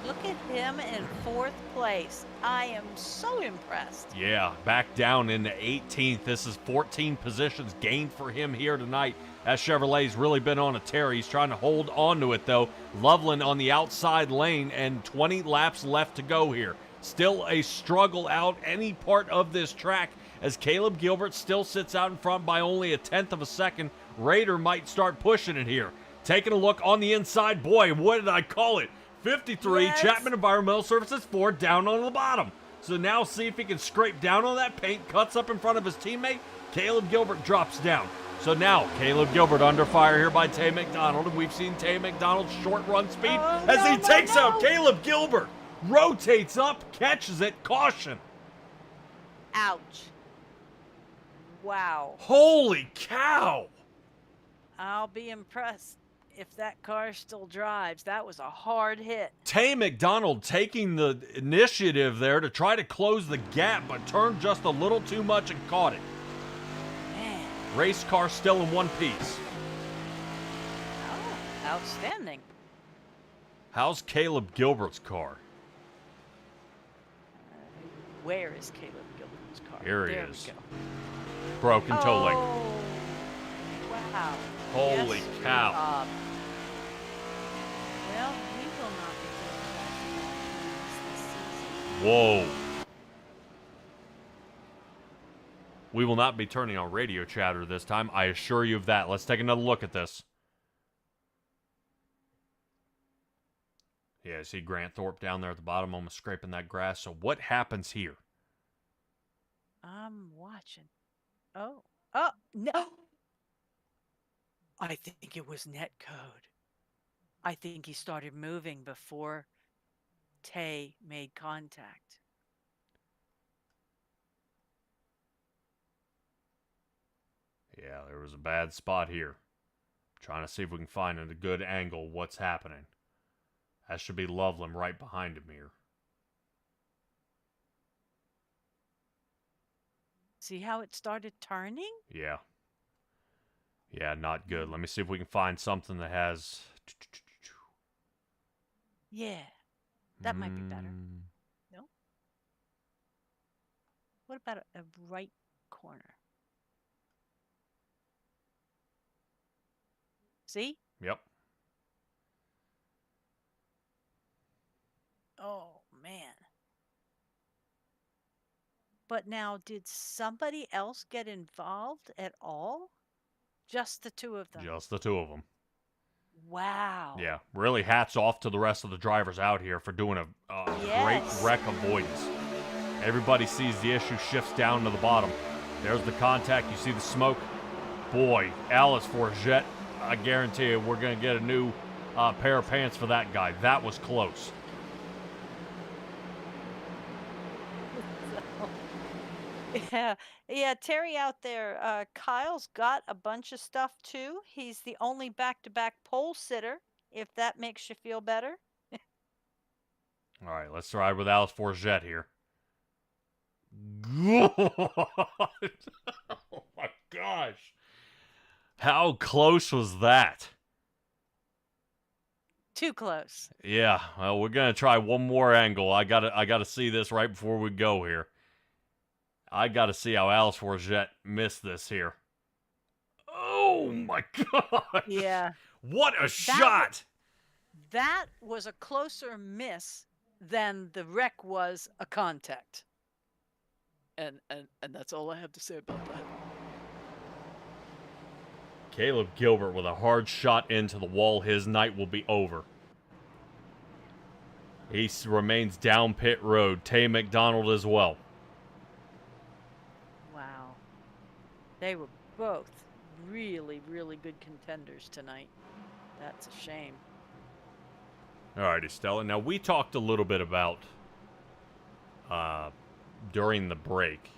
Look at him in 4th place. I am so impressed. Yeah, back down into 18th. This is 14 positions gained for him here tonight. That Chevrolet's really been on a tear. He's trying to hold on to it, though. Loveland on the outside lane and 20 laps left to go here. Still a struggle out any part of this track as Caleb Gilbert still sits out in front by only 1/10 of a second. Raider might start pushing it here. Taking a look on the inside. Boy, what did I call it? 53, yes. Chapman Environmental Services 4 down on the bottom. So now see if he can scrape down on that paint, cuts up in front of his teammate. Caleb Gilbert drops down. So now Caleb Gilbert under fire here by Tay McDonald, and we've seen Tay McDonald's short run speed he takes out Caleb Gilbert. Rotates up, catches it, caution. Ouch. Wow. Holy cow. I'll be impressed if that car still drives. That was a hard hit. Tay McDonald taking the initiative there to try to close the gap, but turned just a little too much and caught it. Man. Race car still in one piece. Oh, outstanding. How's Caleb Gilbert's car? Where is Caleb Gilbert's car? Here he there is. We go. Broken toe leg. Oh, wow. Holy Yes, cow. Well, we will not be doing that this season. Whoa. We will not be turning on radio chatter this time. I assure you of that. Let's take another look at this. Yeah, see Grant Thorpe down there at the bottom, almost scraping that grass. So what happens here? I'm watching. Oh, no. I think it was net code. I think he started moving before Tay made contact. Yeah, there was a bad spot here. Trying to see if we can find a good angle what's happening. That should be Loveland right behind him here. See how it started turning? Yeah. Yeah, not good. Let me see if we can find something that has... Yeah, that might be better. No? What about a right corner? See? Yep. Oh, man. But now, did somebody else get involved at all? Just the two of them. Just the two of them. Wow. Yeah, really hats off to the rest of the drivers out here for doing a great Yes. wreck avoidance. Everybody sees the issue shifts down to the bottom. There's the contact. You see the smoke. Boy, Alice Forget, I guarantee you we're going to get a new pair of pants for that guy. That was close. Yeah, Terry out there. Kyle's got a bunch of stuff too. He's the only back-to-back pole sitter, if that makes you feel better. All right, let's ride with Alice Forget here. God. Oh my gosh. How close was that? Too close. Yeah, well, we're going to try one more angle. I gotta see this right before we go here. I got to see how Alice Forget missed this here. Oh, my God. Yeah. What a shot. That was a closer miss than the wreck was a contact. And that's all I have to say about that. Caleb Gilbert with a hard shot into the wall. His night will be over. He remains down pit road. Tay McDonald as well. Wow. They were both really, really good contenders tonight. That's a shame. All right, Estella. Now, we talked a little bit about, during the break,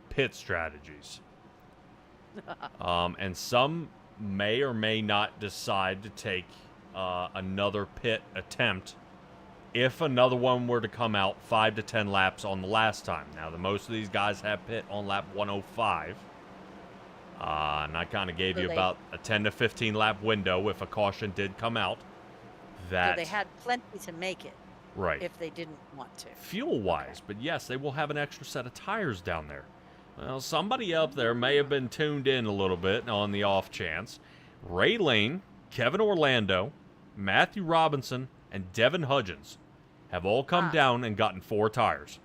pit strategies. And some may or may not decide to take another pit attempt if another one were to come out 5 to 10 laps on the last time. Now, most of these guys have pit on lap 105. And I kind of gave you about a 10 to 15 lap window if a caution did come out. So they had plenty to make it. Right. If they didn't want to. Fuel-wise, but yes, they will have an extra set of tires down there. Well, somebody up there may have been tuned in a little bit on the off chance. Ray Lane, Kevin Orlando, Matthew Robinson, and Devin Hudgens have all come down and gotten 4 tires.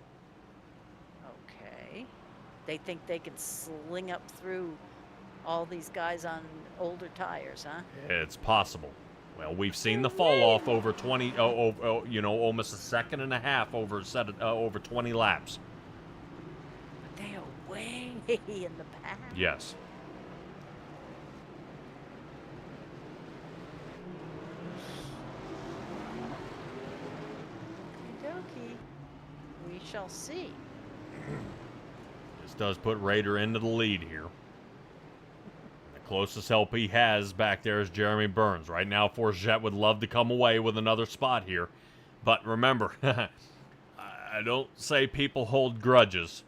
Okay. They think they can sling up through all these guys on older tires, huh? It's possible. Well, we've seen the fall off over 20, almost a second and a half over over 20 laps. But they are way in the back. Yes. Okey-dokey. We shall see. This does put Raider into the lead here. The closest help he has back there is Jeremy Burns. Right now, Forget would love to come away with another spot here. But remember, I don't say people hold grudges.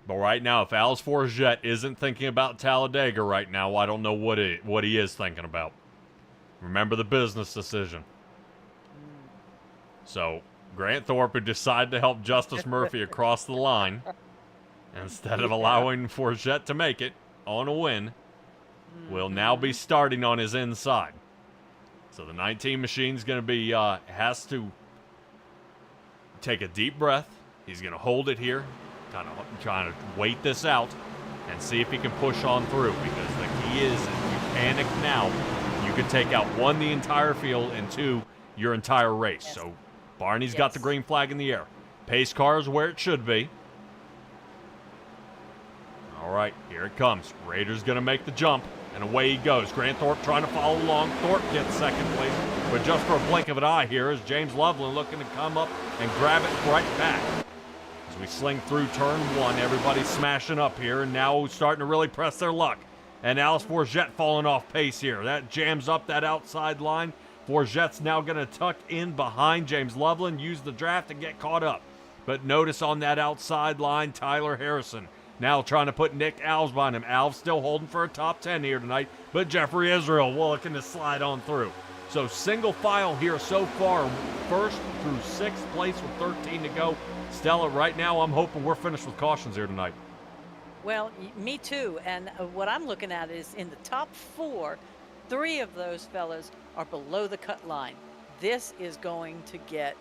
But right now, if Alice Forget isn't thinking about Talladega right now, I don't know what he is thinking about. Remember the business decision. So, Grant Thorpe, who decided to help Justice Murphy across the line, instead of allowing Forget to make it on a win, will now be starting on his inside. So the 19 machine's going to be, has to take a deep breath. He's going to hold it here, kind of trying to wait this out and see if he can push on through, because the key is, if you panic now, you could take out 1, the entire field, and 2, your entire race. Yes. So Barney's got the green flag in the air. Pace car is where it should be. All right, here it comes. Raiders going to make the jump, and away he goes. Grant Thorpe trying to follow along. Thorpe gets second place, but just for a blink of an eye here is James Loveland looking to come up and grab it right back. As we sling through turn 1, everybody's smashing up here, and now starting to really press their luck. And Alice Forget falling off pace here. That jams up that outside line. Forget's now going to tuck in behind James Loveland, use the draft to get caught up. But notice on that outside line, Tyler Harrison Now trying to put Nick Alves behind him. Alves still holding for a top 10 here tonight, but Jeffrey Israel looking to slide on through. So single file here so far, first through sixth place with 13 to go. Stella, right now I'm hoping we're finished with cautions here tonight. Well, me too. And what I'm looking at is in the top 4, 3 of those fellas are below the cut line. This is going to get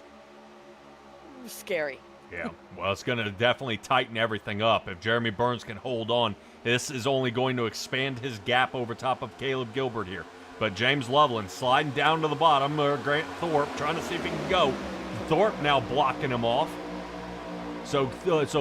scary. Yeah, well, it's going to definitely tighten everything up. If Jeremy Burns can hold on, this is only going to expand his gap over top of Caleb Gilbert here. But James Loveland sliding down to the bottom. Grant Thorpe trying to see if he can go. Thorpe now blocking him off. So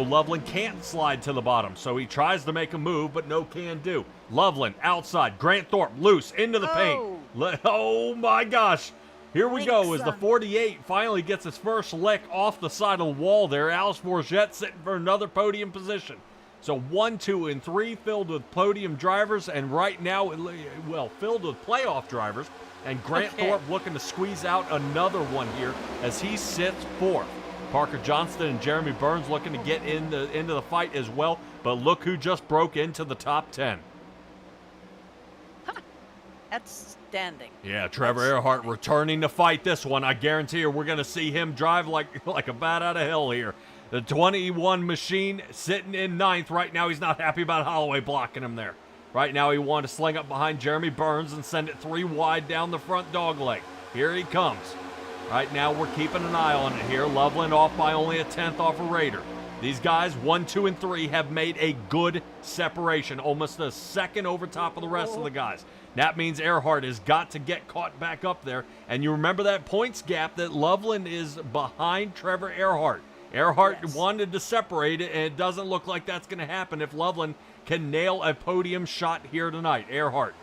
Loveland can't slide to the bottom. So he tries to make a move, but no can do. Loveland outside. Grant Thorpe loose into the paint. Oh my gosh. Here we go as the 48 finally gets his first lick off the side of the wall there. Alice Forget sitting for another podium position. So 1, 2, and 3 filled with podium drivers, and right now, well, filled with playoff drivers. And Grant Thorpe looking to squeeze out another one here as he sits fourth. Parker Johnston and Jeremy Burns looking to get into the fight as well. But look who just broke into the top 10. That's standing. Yeah, Trevor Earhart returning to fight this one. I guarantee you we're going to see him drive like a bat out of hell here. The 21 machine sitting in ninth. Right now he's not happy about Holloway blocking him there. Right now he wanted to sling up behind Jeremy Burns and send it 3 wide down the front dog leg. Here he comes. Right now we're keeping an eye on it here. Loveland off by only a 10th off a Raider. These guys, 1, 2, and 3, have made a good separation, almost a second over top of the rest of the guys. That means Earhart has got to get caught back up there. And you remember that points gap that Loveland is behind Trevor Earhart. Earhart wanted to separate it, and it doesn't look like that's going to happen if Loveland can nail a podium shot here tonight. Earhart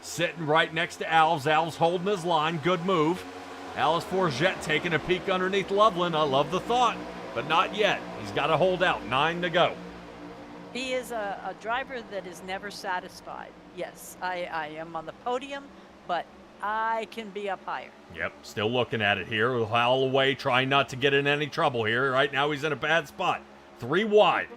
sitting right next to Alves. Alves holding his line. Good move. Alice Forget taking a peek underneath Loveland. I love the thought, but not yet. He's got to hold out. 9 to go. He is a driver that is never satisfied. Yes, I am on the podium, but I can be up higher. Yep, still looking at it here. Holloway trying not to get in any trouble here. Right now he's in a bad spot. 3 wide.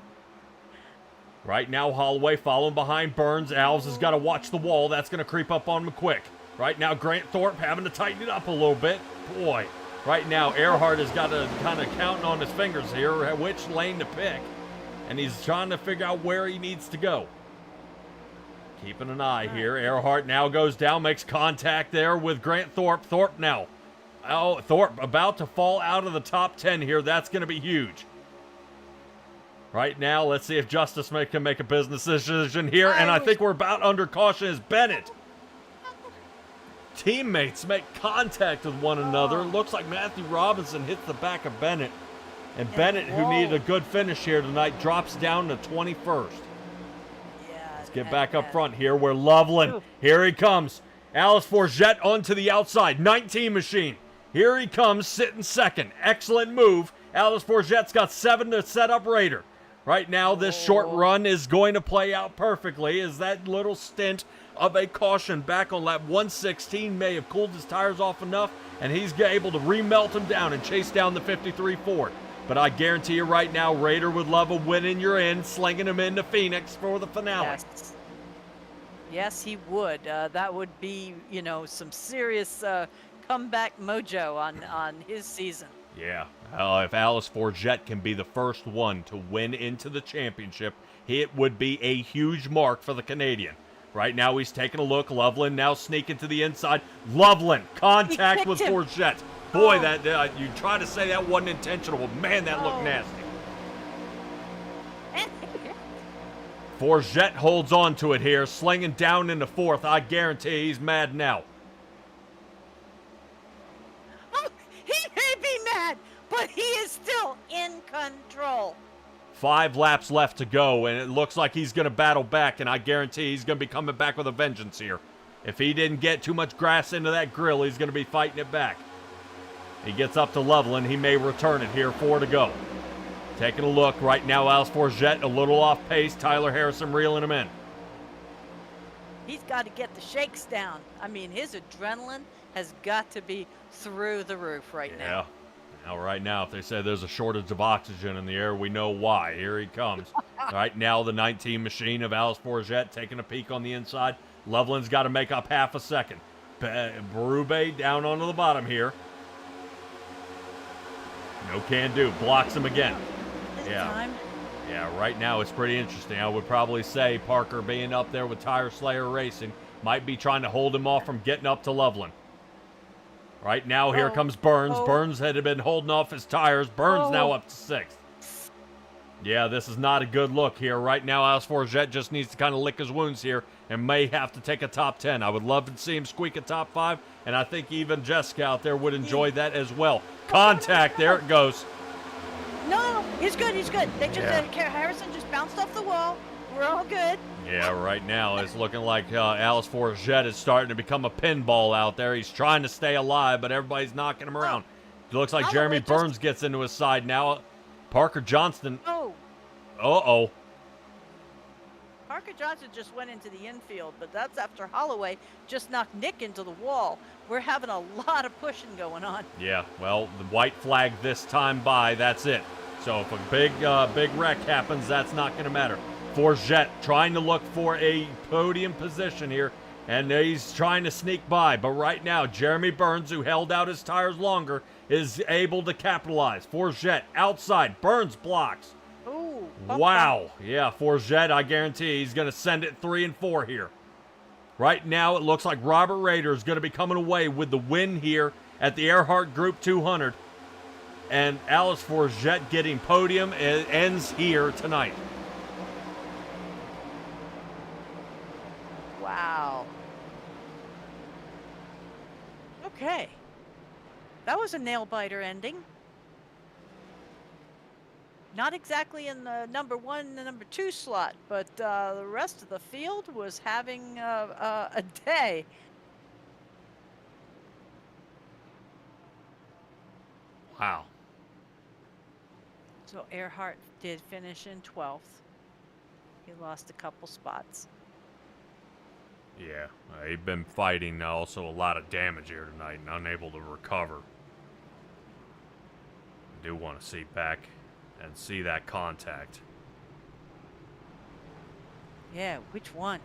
Right now Holloway following behind Burns. Alves has got to watch the wall. That's going to creep up on him quick. Right now Grant Thorpe having to tighten it up a little bit. Boy, right now Earhart has got to kind of counting on his fingers here which lane to pick. And he's trying to figure out where he needs to go. Keeping an eye here. Earhart now goes down, makes contact there with Grant Thorpe. Thorpe now. Oh, Thorpe about to fall out of the top 10 here. That's going to be huge. Right now, let's see if Justice can make a business decision here. And I think we're about under caution as Bennett. Teammates make contact with one another. Looks like Matthew Robinson hits the back of Bennett. And Bennett, who needed a good finish here tonight, drops down to 21st. Let's get back up front here where Loveland, here he comes. Alice Forget onto the outside, 19 machine. Here he comes, sitting second. Excellent move. Alice Forget's got 7 to set up Raider. Right now, this short run is going to play out perfectly as that little stint of a caution back on lap 116 may have cooled his tires off enough, and he's able to remelt him down and chase down the 53 Ford. But I guarantee you right now, Raider would love a win in your end, slinging him into Phoenix for the finale. Yes, he would. That would be, some serious comeback mojo on his season. Yeah. If Alice Forget can be the first one to win into the championship, it would be a huge mark for the Canadian. Right now, he's taking a look. Loveland now sneaking to the inside. Loveland, contact with Forget. Boy, that you try to say that wasn't intentional, but man, that looked nasty. Forget holds on to it here, slinging down into 4th. I guarantee he's mad now. Oh, he may be mad, but he is still in control. 5 laps left to go, and it looks like he's going to battle back, and I guarantee he's going to be coming back with a vengeance here. If he didn't get too much grass into that grill, he's going to be fighting it back. He gets up to Loveland. He may return it here. 4 to go. Taking a look. Right now, Alice Forget a little off pace. Tyler Harrison reeling him in. He's got to get the shakes down. I mean, his adrenaline has got to be through the roof right now. Now, right now, if they say there's a shortage of oxygen in the air, we know why. Here he comes. Right now, the 19 machine of Alice Forget taking a peek on the inside. Loveland's got to make up half a second. Berube down onto the bottom here. No can do. Blocks him again. Yeah. Yeah, right now it's pretty interesting. I would probably say Parker being up there with Tire Slayer Racing might be trying to hold him off from getting up to Loveland. Right now, here comes Burns. Burns had been holding off his tires. Burns now up to 6th. Yeah, this is not a good look here. Right now, Alice Forget just needs to kind of lick his wounds here and may have to take a top 10. I would love to see him squeak a top 5, and I think even Jessica out there would enjoy that as well. Contact, there it goes. No, he's good. They just Harrison just bounced off the wall. We're all good. Yeah, right now it's looking like Alice Forget is starting to become a pinball out there. He's trying to stay alive, but everybody's knocking him around. It looks like Jeremy Burns gets into his side now. Parker Johnston. Uh-oh. Parker Johnson just went into the infield, but that's after Holloway just knocked Nick into the wall. We're having a lot of pushing going on. Yeah, well, the white flag this time by, that's it. So if a big wreck happens, that's not going to matter. Forget trying to look for a podium position here, and he's trying to sneak by. But right now, Jeremy Burns, who held out his tires longer, is able to capitalize. Forget outside. Burns blocks. Ooh, wow. Yeah, Forget, I guarantee he's going to send it 3 and 4 here. Right now, it looks like Robert Rader is going to be coming away with the win here at the Earhart Group 200. And Alice Forget getting podium ends here tonight. Wow. Okay. That was a nail-biter ending. Not exactly in the number 1 and the number 2 slot, but the rest of the field was having a day. Wow. So Earhart did finish in 12th. He lost a couple spots. Yeah, he'd been fighting also a lot of damage here tonight and unable to recover. I do want to see back and see that contact. Yeah, which one?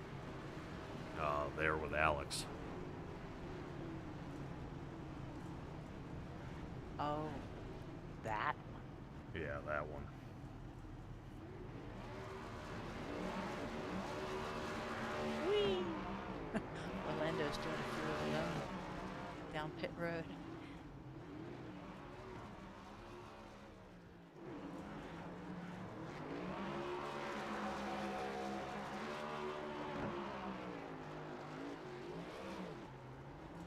There with Alex. Oh, that one. Yeah, that one. Whee! Orlando's doing it for really down pit road.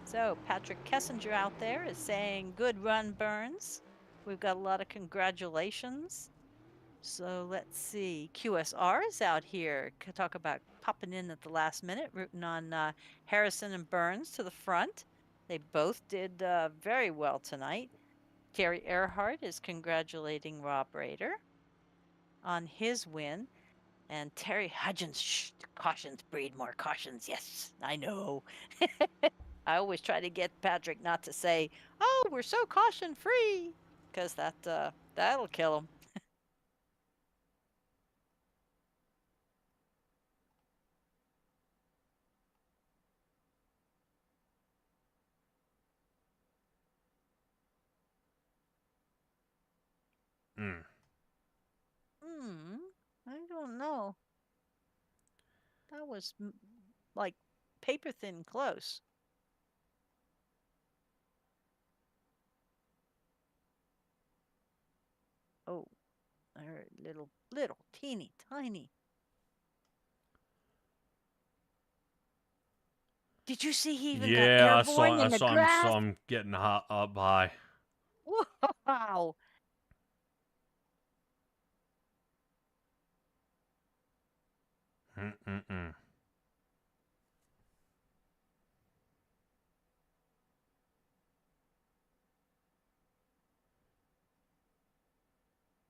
So Patrick Kessinger out there is saying, good run, Burns. We've got a lot of congratulations. So let's see. QSR is out here. Could talk about popping in at the last minute, rooting on Harrison and Burns to the front. They both did very well tonight. Terry Earhart is congratulating Rob Rader on his win. And Terry Hudgens, shh, cautions breed more cautions. Yes, I know. I always try to get Patrick not to say, oh, we're so caution free, because that'll kill him. I don't know. That was like paper thin close. Oh, little teeny tiny. Did you see he even got airborne in the grass? I saw him getting hot up high. Wow.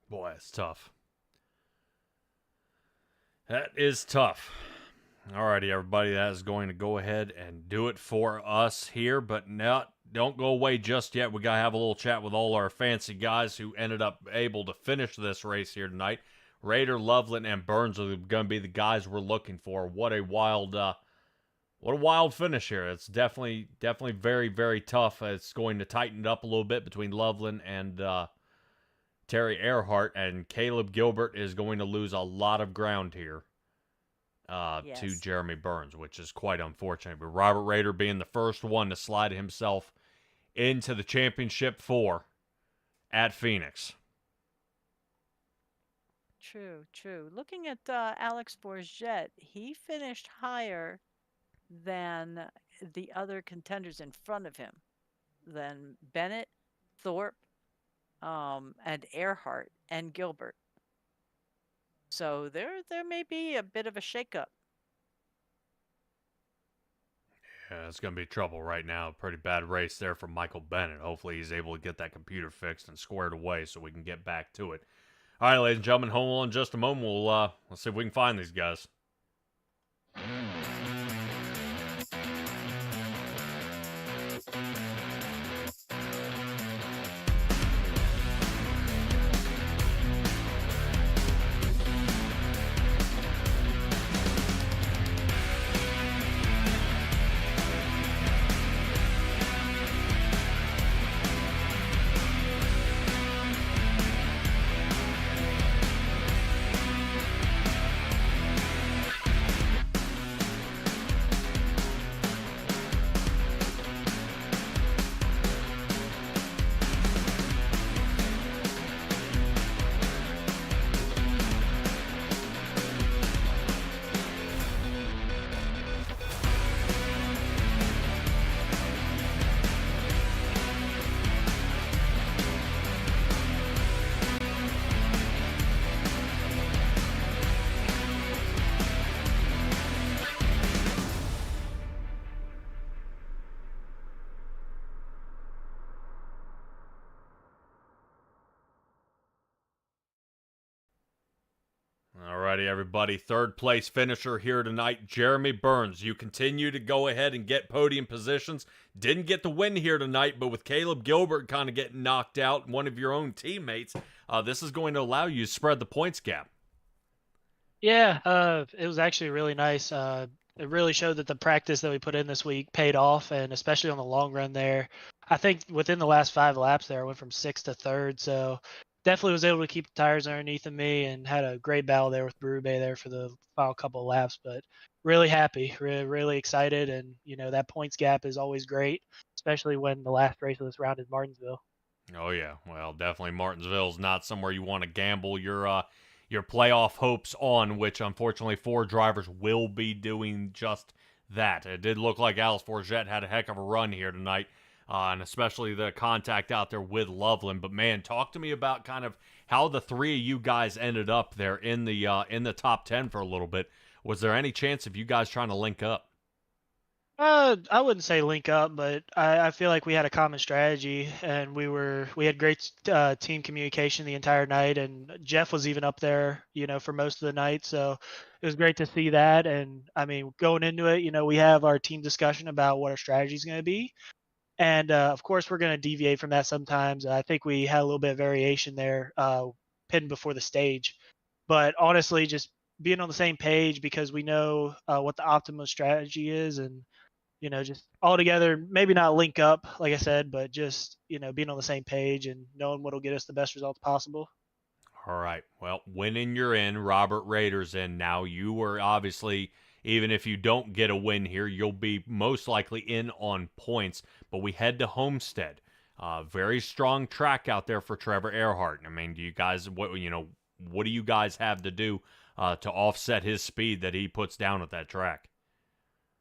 Boy, it's tough. That is tough. Alrighty, everybody, that is going to go ahead and do it for us here, but not don't go away just yet. We got to have a little chat with all our fancy guys who ended up able to finish this race here tonight. Rader, Loveland, and Burns are going to be the guys we're looking for. What a wild finish here. It's definitely very, very tough. It's going to tighten it up a little bit between Loveland and Terry Earhart, and Caleb Gilbert is going to lose a lot of ground here to Jeremy Burns, which is quite unfortunate. But Robert Rader being the first one to slide himself into the championship 4 at Phoenix. True. Looking at Alex Bourget, he finished higher than the other contenders in front of him, than Bennett, Thorpe, and Earhart and Gilbert. So there may be a bit of a shakeup. Yeah, it's going to be trouble right now. Pretty bad race there for Michael Bennett. Hopefully he's able to get that computer fixed and squared away so we can get back to it. All right, ladies and gentlemen, hold on just a moment. Let's see if we can find these guys. Alrighty, everybody. Third place finisher here tonight, Jeremy Burns. You continue to go ahead and get podium positions. Didn't get the win here tonight, but with Caleb Gilbert kind of getting knocked out, one of your own teammates, this is going to allow you to spread the points gap. Yeah, it was actually really nice. It really showed that the practice that we put in this week paid off, and especially on the long run there. I think within the last 5 laps there, I went from 6th to 3rd, so definitely was able to keep the tires underneath of me and had a great battle there with Berube there for the final couple of laps. But really happy, really excited, and that points gap is always great, especially when the last race of this round is Martinsville. Oh yeah, well definitely Martinsville's not somewhere you want to gamble your playoff hopes on, which unfortunately 4 drivers will be doing just that. It did look like Alex Bourget had a heck of a run here tonight. And especially the contact out there with Loveland. But man, talk to me about kind of how the 3 of you guys ended up there in the top 10 for a little bit. Was there any chance of you guys trying to link up? I wouldn't say link up, but I feel like we had a common strategy, and we had great team communication the entire night, and Jeff was even up there, for most of the night. So it was great to see that. And I mean, going into it, we have our team discussion about what our strategy is going to be. And of course, we're going to deviate from that sometimes. I think we had a little bit of variation there, pinned before the stage. But honestly, just being on the same page, because we know what the optimal strategy is, and just all together, maybe not link up, like I said, but just being on the same page and knowing what'll get us the best results possible. All right. Well, winning you're in. Robert Rader's in now. You were obviously, even if you don't get a win here, you'll be most likely in on points. But we head to Homestead. Very strong track out there for Trevor Earhart. I mean, do you guys, what do you guys have to do to offset his speed that he puts down at that track?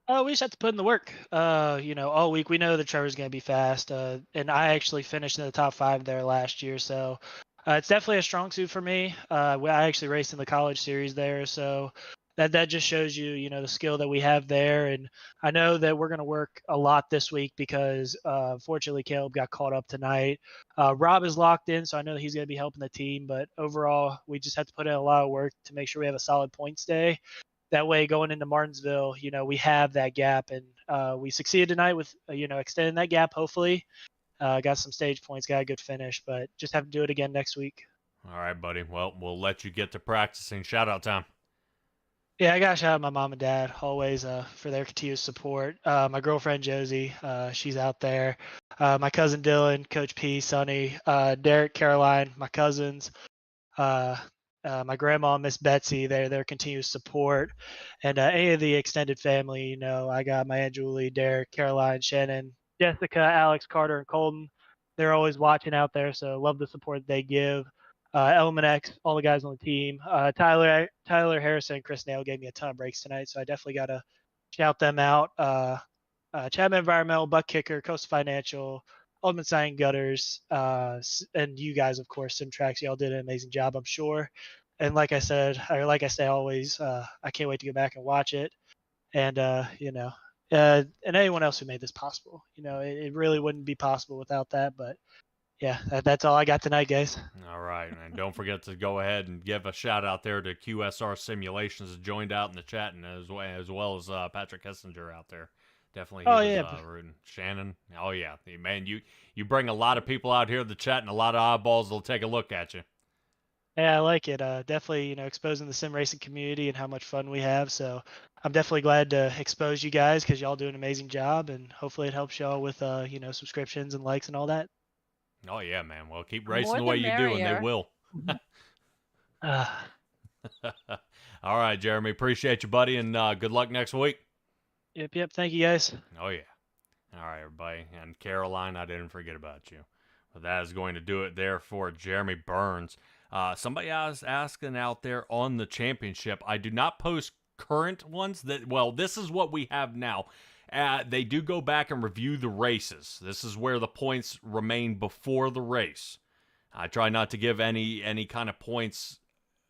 We just have to put in the work. All week we know that Trevor's going to be fast, and I actually finished in the top 5 there last year, so it's definitely a strong suit for me. I actually raced in the college series there, so that just shows you, the skill that we have there. And I know that we're going to work a lot this week because, unfortunately, Caleb got caught up tonight. Rob is locked in, so I know that he's going to be helping the team. But overall, we just have to put in a lot of work to make sure we have a solid points day. That way, going into Martinsville, we have that gap, and we succeeded tonight with extending that gap. Hopefully, got some stage points, got a good finish, but just have to do it again next week. All right, buddy. Well, we'll let you get to practicing. Shout out time. Yeah, I gotta shout out my mom and dad always for their continuous support. My girlfriend Josie, she's out there. My cousin Dylan, Coach P, Sonny, Derek, Caroline, my cousins, my grandma, Miss Betsy, their continuous support, and any of the extended family. I got my Aunt Julie, Derek, Caroline, Shannon, Jessica, Alex, Carter, and Colton. They're always watching out there, so love the support they give. Element X, all the guys on the team. Tyler Harrison, and Chris Nail gave me a ton of breaks tonight, so I definitely got to shout them out. Chapman Environmental, Buck Kicker, Coast Financial, Ultimate Sign Gutters, and you guys, of course, Simtrax. Y'all did an amazing job, I'm sure. And like I say always, I can't wait to go back and watch it. And and anyone else who made this possible. It really wouldn't be possible without that. But yeah, that's all I got tonight, guys. All right, and don't forget to go ahead and give a shout out there to QSR Simulations that joined out in the chat, and as well as Patrick Hessinger out there. Definitely, rooting. Shannon. Oh yeah, man, you bring a lot of people out here to the chat, and a lot of eyeballs will take a look at you. Yeah, I like it. Definitely, exposing the sim racing community and how much fun we have. So I'm definitely glad to expose you guys because y'all do an amazing job, and hopefully it helps y'all with subscriptions and likes and all that. Oh yeah, man. Well, keep racing the way you do, and they will. All right, Jeremy. Appreciate you, buddy, and good luck next week. Yep. Thank you, guys. Oh yeah. All right, everybody. And Caroline, I didn't forget about you. Well, that is going to do it there for Jeremy Burns. Somebody was asking out there on the championship. I do not post current ones. This is what we have now. They do go back and review the races. This is where the points remain before the race. I try not to give any kind of points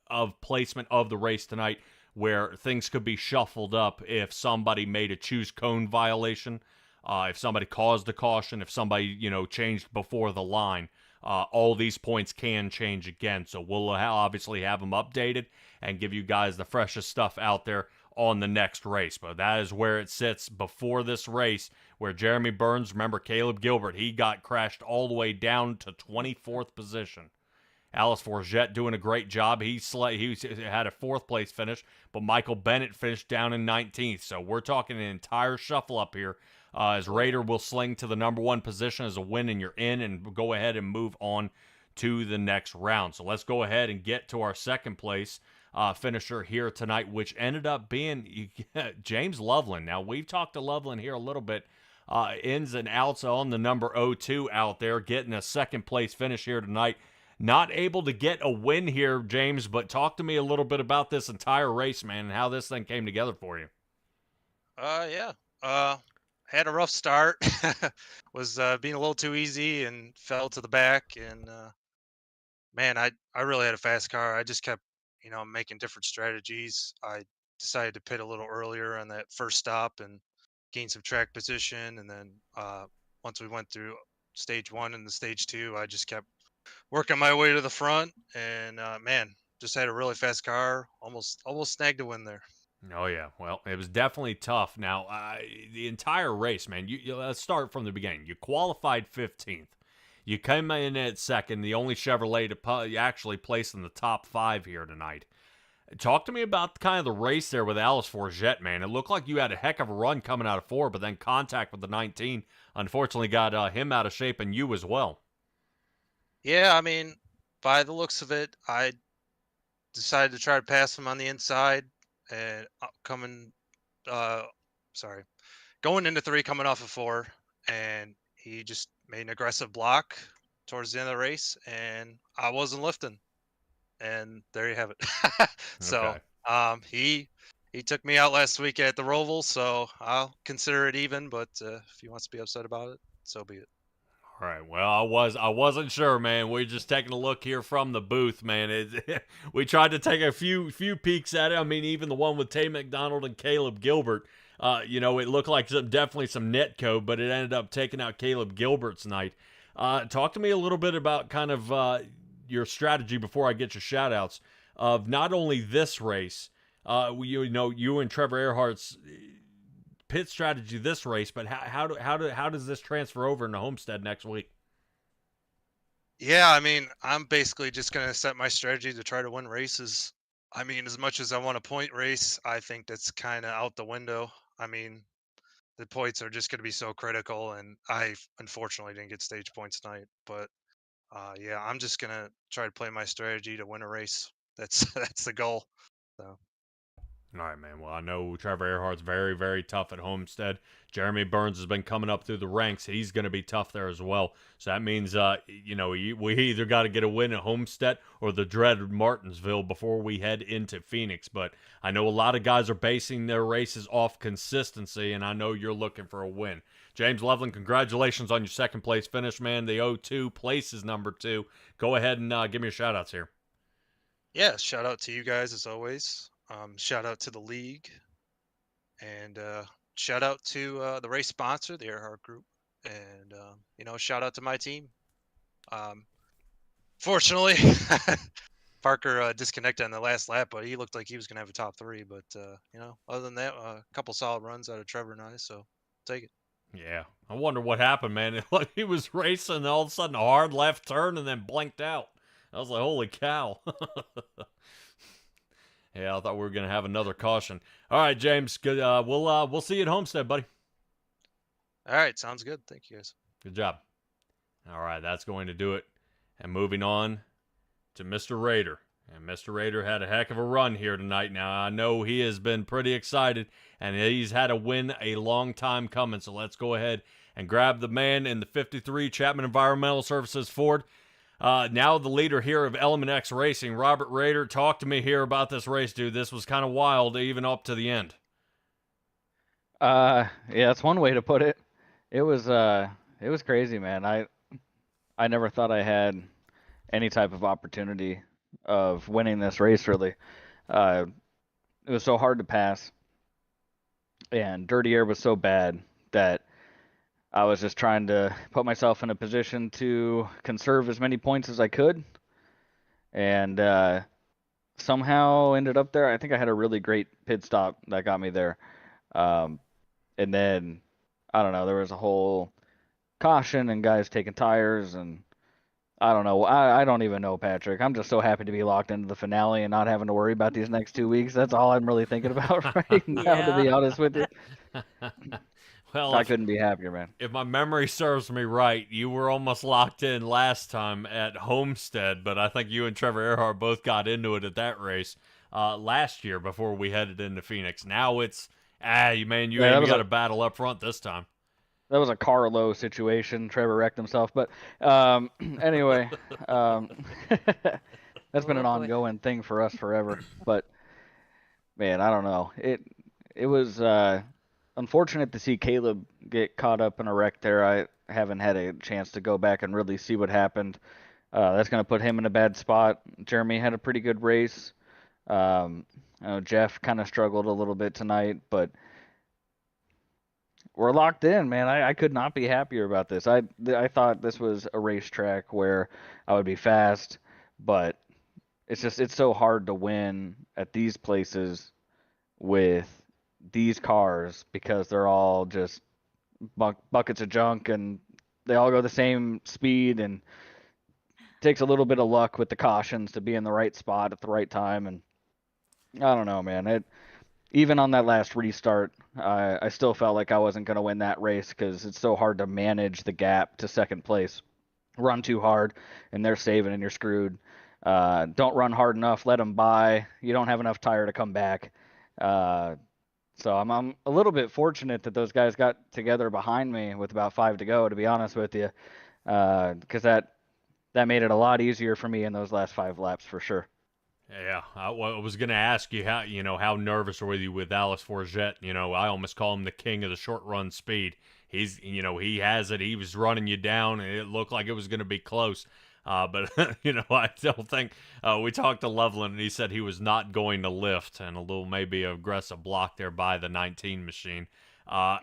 of placement of the race tonight where things could be shuffled up if somebody made a choose cone violation, if somebody caused a caution, if somebody, changed before the line. All these points can change again, so we'll obviously have them updated and give you guys the freshest stuff out there on the next race. But that is where it sits before this race, where Jeremy Burns, remember Caleb Gilbert, he got crashed all the way down to 24th position. Alice Forget doing a great job. He had a 4th place finish, but Michael Bennett finished down in 19th. So we're talking an entire shuffle up here. As Raider will sling to the number 1 position as a win, and you're in, and go ahead and move on to the next round. So let's go ahead and get to our 2nd place finisher here tonight, which ended up being James Loveland. Now, we've talked to Loveland here a little bit, ins and outs on the number 02 out there, getting a 2nd place finish here tonight. Not able to get a win here, James, but talk to me a little bit about this entire race, man, and how this thing came together for you. Yeah. Had a rough start. Was being a little too easy and fell to the back. And man, I really had a fast car. I just kept, making different strategies. I decided to pit a little earlier on that first stop and gain some track position. And then once we went through stage 1 and the stage 2, I just kept working my way to the front. And man, just had a really fast car. Almost snagged a win there. Oh, yeah. Well, it was definitely tough. Now, the entire race, man, let's start from the beginning. You qualified 15th. You came in at 2nd, the only Chevrolet to actually place in the top 5 here tonight. Talk to me about kind of the race there with Alice Forget, man. It looked like you had a heck of a run coming out of 4, but then contact with the 19 unfortunately got him out of shape, and you as well. Yeah, I mean, by the looks of it, I decided to try to pass him on the inside. And going into 3, coming off of 4, and he just made an aggressive block towards the end of the race, and I wasn't lifting, and there you have it. So he took me out last week at the Roval, so I'll consider it even. But if he wants to be upset about it, so be it. All right. Well, I wasn't sure, man. We're just taking a look here from the booth, man. We tried to take a few peeks at it. I mean, even the one with Tay McDonald and Caleb Gilbert, it looked like definitely some net code, but it ended up taking out Caleb Gilbert's night. Talk to me a little bit about kind of your strategy before I get your shout-outs of not only this race, you and Trevor Earhart's pit strategy this race, but how does this transfer over into Homestead next week? Yeah, I mean, I'm basically just gonna set my strategy to try to win races. I mean, as much as I want a point race, I think that's kind of out the window. I mean, the points are just going to be so critical, and I unfortunately didn't get stage points tonight. But yeah, I'm just gonna try to play my strategy to win a race. That's that's the goal. So All right, man. Well, I know Trevor Earhart's very, very tough at Homestead. Jeremy Burns has been coming up through the ranks. He's going to be tough there as well. So that means, we either got to get a win at Homestead or the dreaded Martinsville before we head into Phoenix. But I know a lot of guys are basing their races off consistency, and I know you're looking for a win. James Loveland, congratulations on your second place finish, man. The 0-2 place is number 2. Go ahead and give me your shout-outs here. yeah, shout out to you guys as always. Shout out to the league, and shout out to the race sponsor, the Earhart Group, and shout out to my team. Fortunately, Parker disconnected on the last lap, but he looked like he was going to have a top 3. But other than that, a couple solid runs out of Trevor and I, so take it. Yeah, I wonder what happened, man. Like he was racing, and all of a sudden a hard left turn, and then blinked out. I was like, "Holy cow!" Yeah, I thought we were gonna have another caution. All right, James. Good. We'll see you at Homestead, buddy. All right, sounds good. Thank you guys. Good job. All right, that's going to do it. And moving on to Mr. Raider. And Mr. Raider had a heck of a run here tonight. Now, I know he has been pretty excited, and he's had a win a long time coming. So let's go ahead and grab the man in the 53 Chapman Environmental Services Ford. Now the leader here of Element X Racing, Robert Raider. Talk to me here about this race, dude. This was kind of wild, even up to the end. Yeah, that's one way to put it. It was crazy, man. I never thought I had any type of opportunity of winning this race, really. It was so hard to pass, and dirty air was so bad that I was just trying to put myself in a position to conserve as many points as I could, and somehow ended up there. I think I had a really great pit stop that got me there. And then, I don't know, there was a whole caution and guys taking tires, and I don't know. I don't even know, Patrick. I'm just so happy to be locked into the finale and not having to worry about these next 2 weeks. That's all I'm really thinking about right now, to be honest with you. Well, I couldn't be happier, man. If my memory serves me right, you were almost locked in last time at Homestead, but I think you and Trevor Earhart both got into it at that race last year before we headed into Phoenix. Now it's, you got to battle up front this time. That was a Carlo situation. Trevor wrecked himself. But anyway, that's been an ongoing thing for us forever. But, man, I don't know. It was unfortunate to see Caleb get caught up in a wreck there. I haven't had a chance to go back and really see what happened. That's going to put him in a bad spot. Jeremy had a pretty good race. I know Jeff kind of struggled a little bit tonight, but we're locked in, man. I could not be happier about this. I thought this was a racetrack where I would be fast, but it's so hard to win at these places with these cars because they're all just buckets of junk and they all go the same speed, and it takes a little bit of luck with the cautions to be in the right spot at the right time. And I don't know, man. Even on that last restart, I still felt like I wasn't going to win that race because it's so hard to manage the gap to second place. Run too hard, and they're saving, and you're screwed. Don't run hard enough, let them by. You don't have enough tire to come back. So I'm a little bit fortunate that those guys got together behind me with about 5 to go, to be honest with you, because that made it a lot easier for me in those last 5 laps for sure. Yeah, I was going to ask you how nervous were you with Alex Forget? I almost call him the king of the short run speed. He's, he has it. He was running you down, and it looked like it was going to be close. But I still think we talked to Loveland, and he said he was not going to lift, and a little maybe aggressive block there by the 19 machine.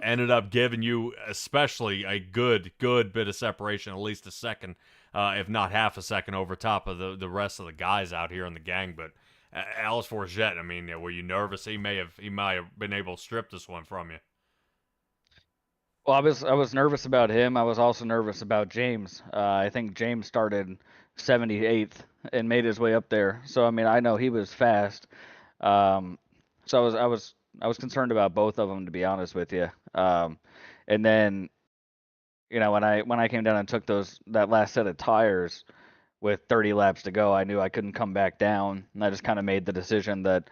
Ended up giving you especially a good bit of separation, at least a second. If not half a second over top of the rest of the guys out here in the gang. But Alice Forget, were you nervous? He might have been able to strip this one from you. Well, I was nervous about him. I was also nervous about James. I think James started 78th and made his way up there. So I mean, I know he was fast. Um, so I was concerned about both of them, to be honest with you. And then when I came down and took that last set of tires with 30 laps to go, I knew I couldn't come back down, and I just kind of made the decision that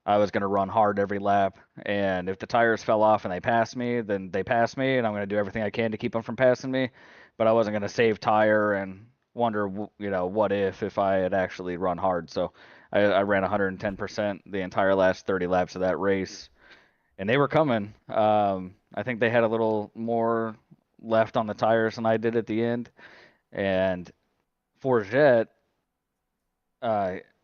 I was going to run hard every lap, and if the tires fell off and they passed me, then they passed me, and I'm going to do everything I can to keep them from passing me. But I wasn't going to save tire and wonder, what if I had actually run hard. So I ran 110% the entire last 30 laps of that race, and they were coming. I think they had a little more left on the tires than I did at the end, and Forget,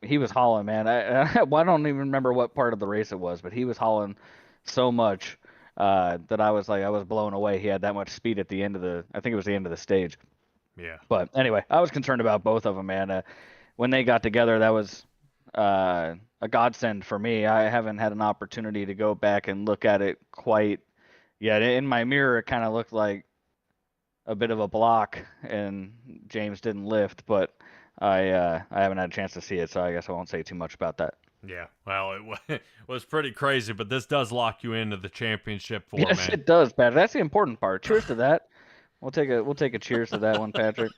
he was hauling, man. I don't even remember what part of the race it was, but he was hauling so much that I was blown away. He had that much speed at the end of I think it was the end of the stage. Yeah. But anyway, I was concerned about both of them, man. When they got together, that was a godsend for me. I haven't had an opportunity to go back and look at it quite yet. In my mirror, it kind of looked like a bit of a block, and James didn't lift, but I haven't had a chance to see it, so I guess I won't say too much about that. Yeah, well, it was pretty crazy, but this does lock you into the championship for Yes, man. it does, Patrick. That's the important part. Cheers to that. We'll take a cheers to that one, Patrick.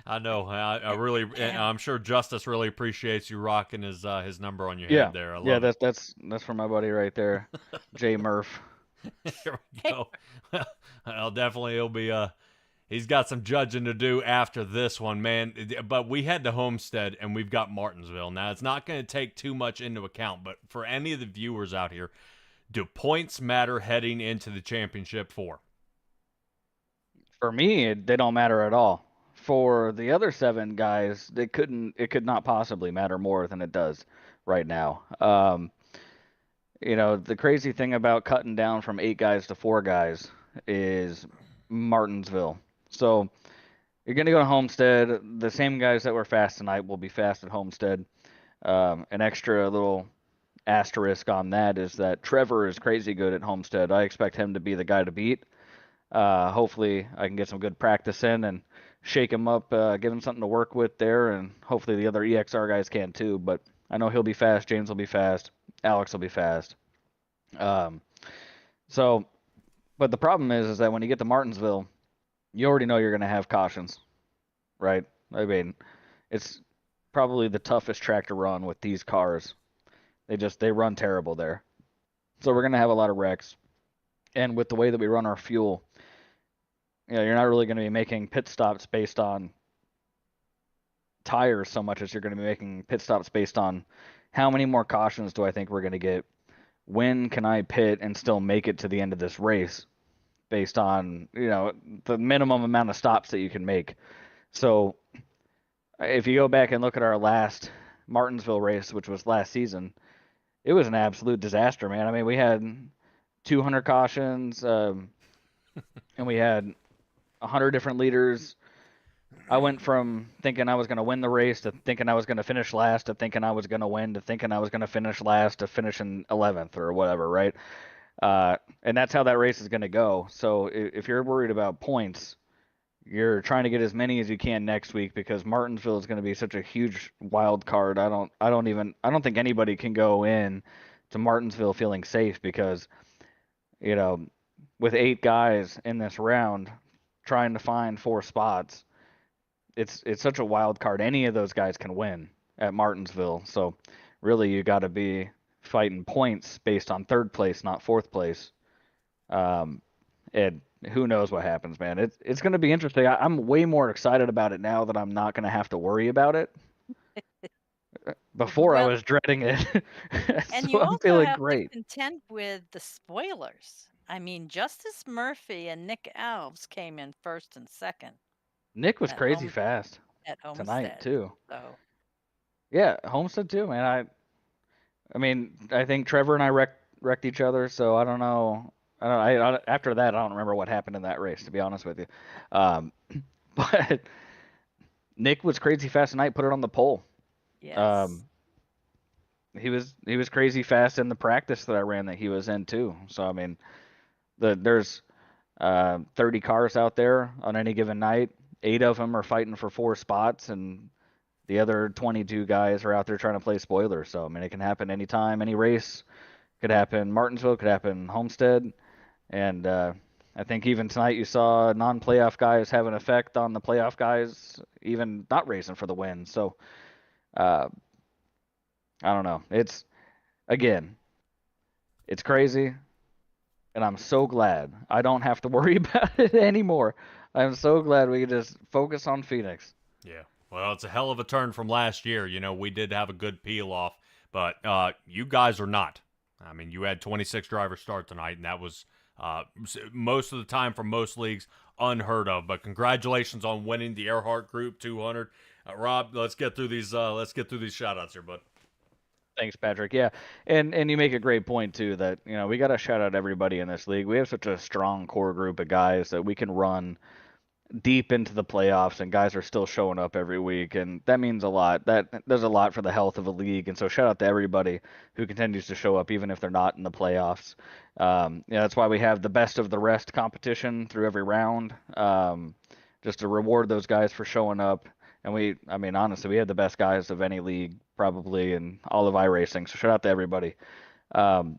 I know. I really, I'm sure Justice really appreciates you rocking his number on your head there. I love it. That's for my buddy right there, Jay Murph. Here we go. Well, definitely he'll be he's got some judging to do after this one, man. But we head to Homestead and we've got Martinsville. Now, it's not going to take too much into account, but for any of the viewers out here, do points matter heading into the championship four? For me, they don't matter at all. For the other 7 guys, it could not possibly matter more than it does right now. The crazy thing about cutting down from 8 guys to 4 guys is Martinsville. So you're going to go to Homestead. The same guys that were fast tonight will be fast at Homestead. An extra little asterisk on that is that Trevor is crazy good at Homestead. I expect him to be the guy to beat. Hopefully I can get some good practice in and shake him up, give him something to work with there, and hopefully the other EXR guys can too. But I know he'll be fast. James will be fast. Alex will be fast. But the problem is that when you get to Martinsville, you already know you're going to have cautions, right? I mean, it's probably the toughest track to run with these cars. They run terrible there. So we're going to have a lot of wrecks. And with the way that we run our fuel, you're not really going to be making pit stops based on tires so much as you're going to be making pit stops based on how many more cautions do I think we're going to get? When can I pit and still make it to the end of this race based on, the minimum amount of stops that you can make. So if you go back and look at our last Martinsville race, which was last season, it was an absolute disaster, man. I mean, we had 200 cautions, and we had 100 different leaders. I went from thinking I was going to win the race to thinking I was going to finish last to thinking I was going to win to thinking I was going to finish last to finishing 11th or whatever, right? And that's how that race is going to go. So if you're worried about points, you're trying to get as many as you can next week because Martinsville is going to be such a huge wild card. I don't think anybody can go in to Martinsville feeling safe because, with 8 guys in this round trying to find 4 spots, it's such a wild card. Any of those guys can win at Martinsville. So really you got to be fighting points based on 3rd place, not 4th place. And who knows what happens, man. It's going to be interesting. I'm way more excited about it now that I'm not going to have to worry about it. Before I was dreading it. And So you I'm also feeling have great. to contend with the spoilers. I mean, Justice Murphy and Nick Alves came in 1st and 2nd Nick was at crazy fast at Homestead. tonight too. So Yeah, Homestead too, man. I mean, I think Trevor and I wrecked each other, so I don't know. After that, I don't remember what happened in that race, to be honest with you. But Nick was crazy fast tonight. Put it on the pole. yes. He was crazy fast in the practice that I ran that he was in too. So I mean, There's 30 cars out there on any given night. 8 of them are fighting for 4 spots, and the other 22 guys are out there trying to play spoilers. So, I mean, it can happen anytime, any race. Could happen Martinsville, could happen Homestead. And I think even tonight you saw non-playoff guys have an effect on the playoff guys, even not racing for the win. So, I don't know. Again, it's crazy, and I'm so glad I don't have to worry about it anymore. I'm so glad we can just focus on Phoenix. Yeah. Well, it's a hell of a turn from last year. You know, we did have a good peel off, but you guys are not. I mean, you had 26 drivers start tonight, and that was most of the time for most leagues unheard of. But congratulations on winning the Earhart Group 200. Rob, let's get through these. Let's get through these shout-outs here, bud. Thanks, Patrick. Yeah, and you make a great point too that we got to shout out everybody in this league. We have such a strong core group of guys that we can run deep into the playoffs, and guys are still showing up every week, and that means a lot. That does a lot for the health of a league, and so shout out to everybody who continues to show up even if they're not in the playoffs. That's why we have the best of the rest competition through every round, just to reward those guys for showing up. And honestly, we had the best guys of any league probably in all of iRacing, so shout out to everybody. On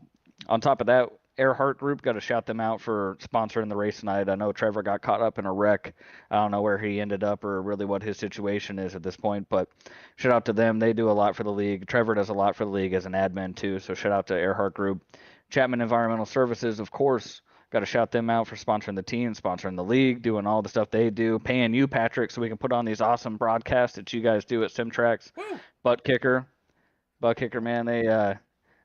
top of that, Earhart Group, got to shout them out for sponsoring the race tonight. I know Trevor got caught up in a wreck. I don't know where he ended up or really what his situation is at this point, but shout out to them. They do a lot for the league. Trevor does a lot for the league as an admin too, so shout out to Earhart Group. Chapman Environmental Services, of course, got to shout them out for sponsoring the team, sponsoring the league, doing all the stuff they do, paying you, Patrick, so we can put on these awesome broadcasts that you guys do at SimTrax. Butt Kicker, man,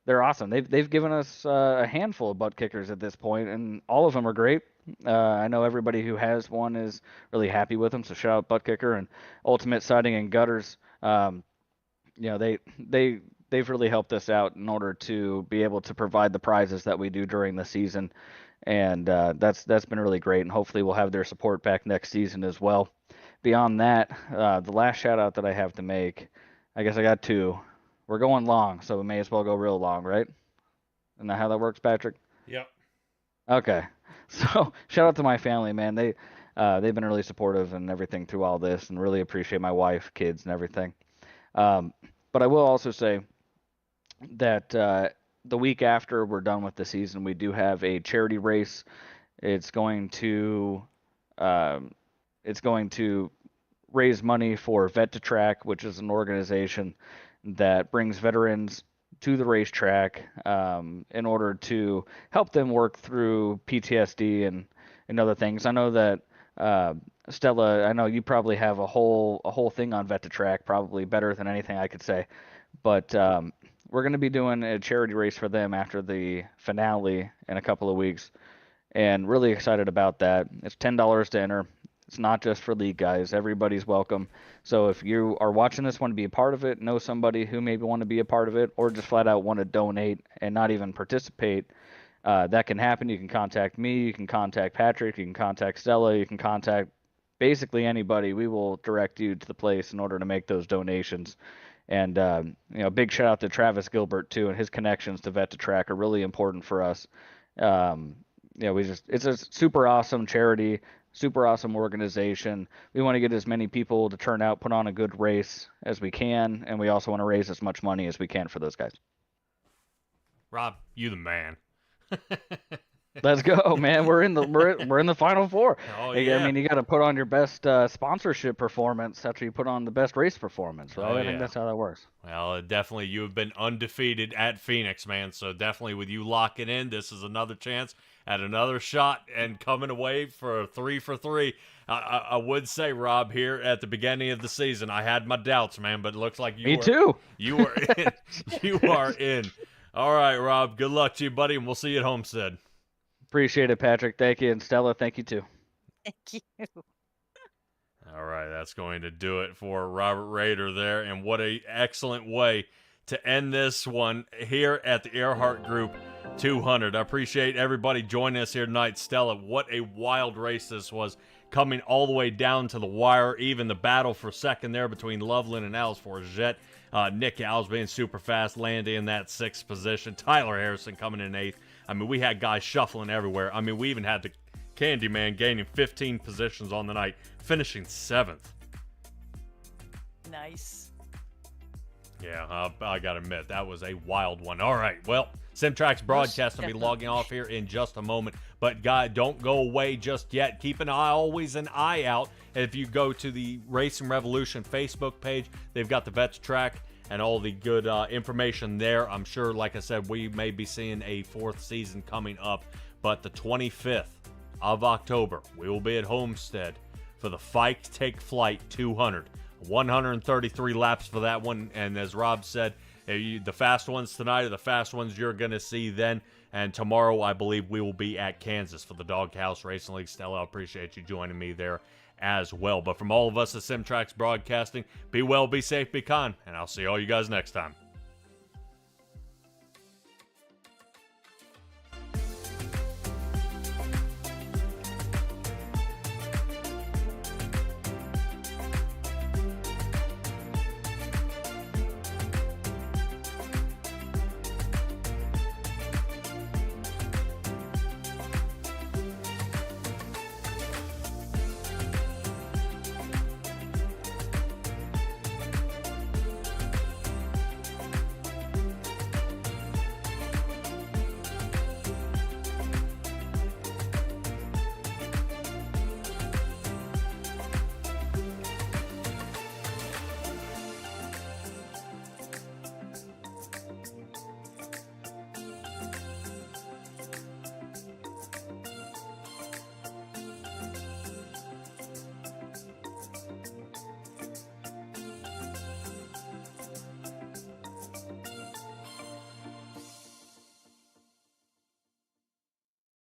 they're awesome. They've given us a handful of butt kickers at this point, and all of them are great. I know everybody who has one is really happy with them, so shout out Butt Kicker and Ultimate Siding and Gutters. They've really helped us out in order to be able to provide the prizes that we do during the season, and that's been really great. And hopefully we'll have their support back next season as well. Beyond that, the last shout out that I have to make, I guess I got 2. We're going long, so we may as well go real long, right? Isn't that how that works, Patrick? Yep. Okay. So shout out to my family, man. They've been really supportive and everything through all this, and really appreciate my wife, kids, and everything. But I will also say that the week after we're done with the season, we do have a charity race. It's going to raise money for Vet2Track, which is an organization that brings veterans to the racetrack in order to help them work through PTSD and other things. I know that Stella, I know you probably have a whole thing on Vet2Track, probably better than anything I could say. But we're going to be doing a charity race for them after the finale in a couple of weeks, and really excited about that. It's $10 to enter. It's not just for league guys. Everybody's welcome. So if you are watching this, want to be a part of it, know somebody who maybe want to be a part of it, or just flat out want to donate and not even participate, that can happen. You can contact me. You can contact Patrick. You can contact Stella. You can contact basically anybody. We will direct you to the place in order to make those donations. And big shout out to Travis Gilbert too, and his connections to Vet2Track are really important for us. It's a super awesome charity. Super awesome organization. We want to get as many people to turn out, put on a good race as we can, and we also want to raise as much money as we can for those guys. Rob, you the man. Let's go, man. We're in the final 4. Oh, yeah. I mean, you got to put on your best sponsorship performance after you put on the best race performance, right? Oh, I think that's how that works. Well, definitely, you have been undefeated at Phoenix, man. So definitely, with you locking in, this is another chance at another shot and coming away for a 3 for 3. I would say, Rob, here at the beginning of the season, I had my doubts, man, but it looks like you too. You were in. You are in. All right, Rob. Good luck to you, buddy, and we'll see you at Homestead. Appreciate it, Patrick. Thank you. And Stella, thank you too. Thank you. All right, that's going to do it for Robert Rader there. And what an excellent way to end this one here at the Earhart Group 200. I appreciate everybody joining us here tonight. Stella, what a wild race this was, coming all the way down to the wire. Even the battle for second there between Loveland and Alice Forget. Nick Alves being super fast, landing in that 6th position. Tyler Harrison coming in 8th. I mean, we had guys shuffling everywhere. I mean, we even had the Candyman gaining 15 positions on the night, finishing 7th. Nice. Yeah, I gotta admit, that was a wild one. All right, well, Simtrax broadcast will be logging off here in just a moment. But, guys, don't go away just yet. Keep always an eye out. If you go to the Racing Revolution Facebook page, they've got the Vets track and all the good information there. I'm sure, like I said, we may be seeing a 4th season coming up. But the 25th of October, we will be at Homestead for the Fike Take Flight 200. 133 laps for that one. And as Rob said, the fast ones tonight are the fast ones you're going to see then. And tomorrow, I believe, we will be at Kansas for the Doghouse Racing League. Stella, I appreciate you joining me there as well. But from all of us at Simtrax Broadcasting, be well, be safe, be kind, and I'll see all you guys next time.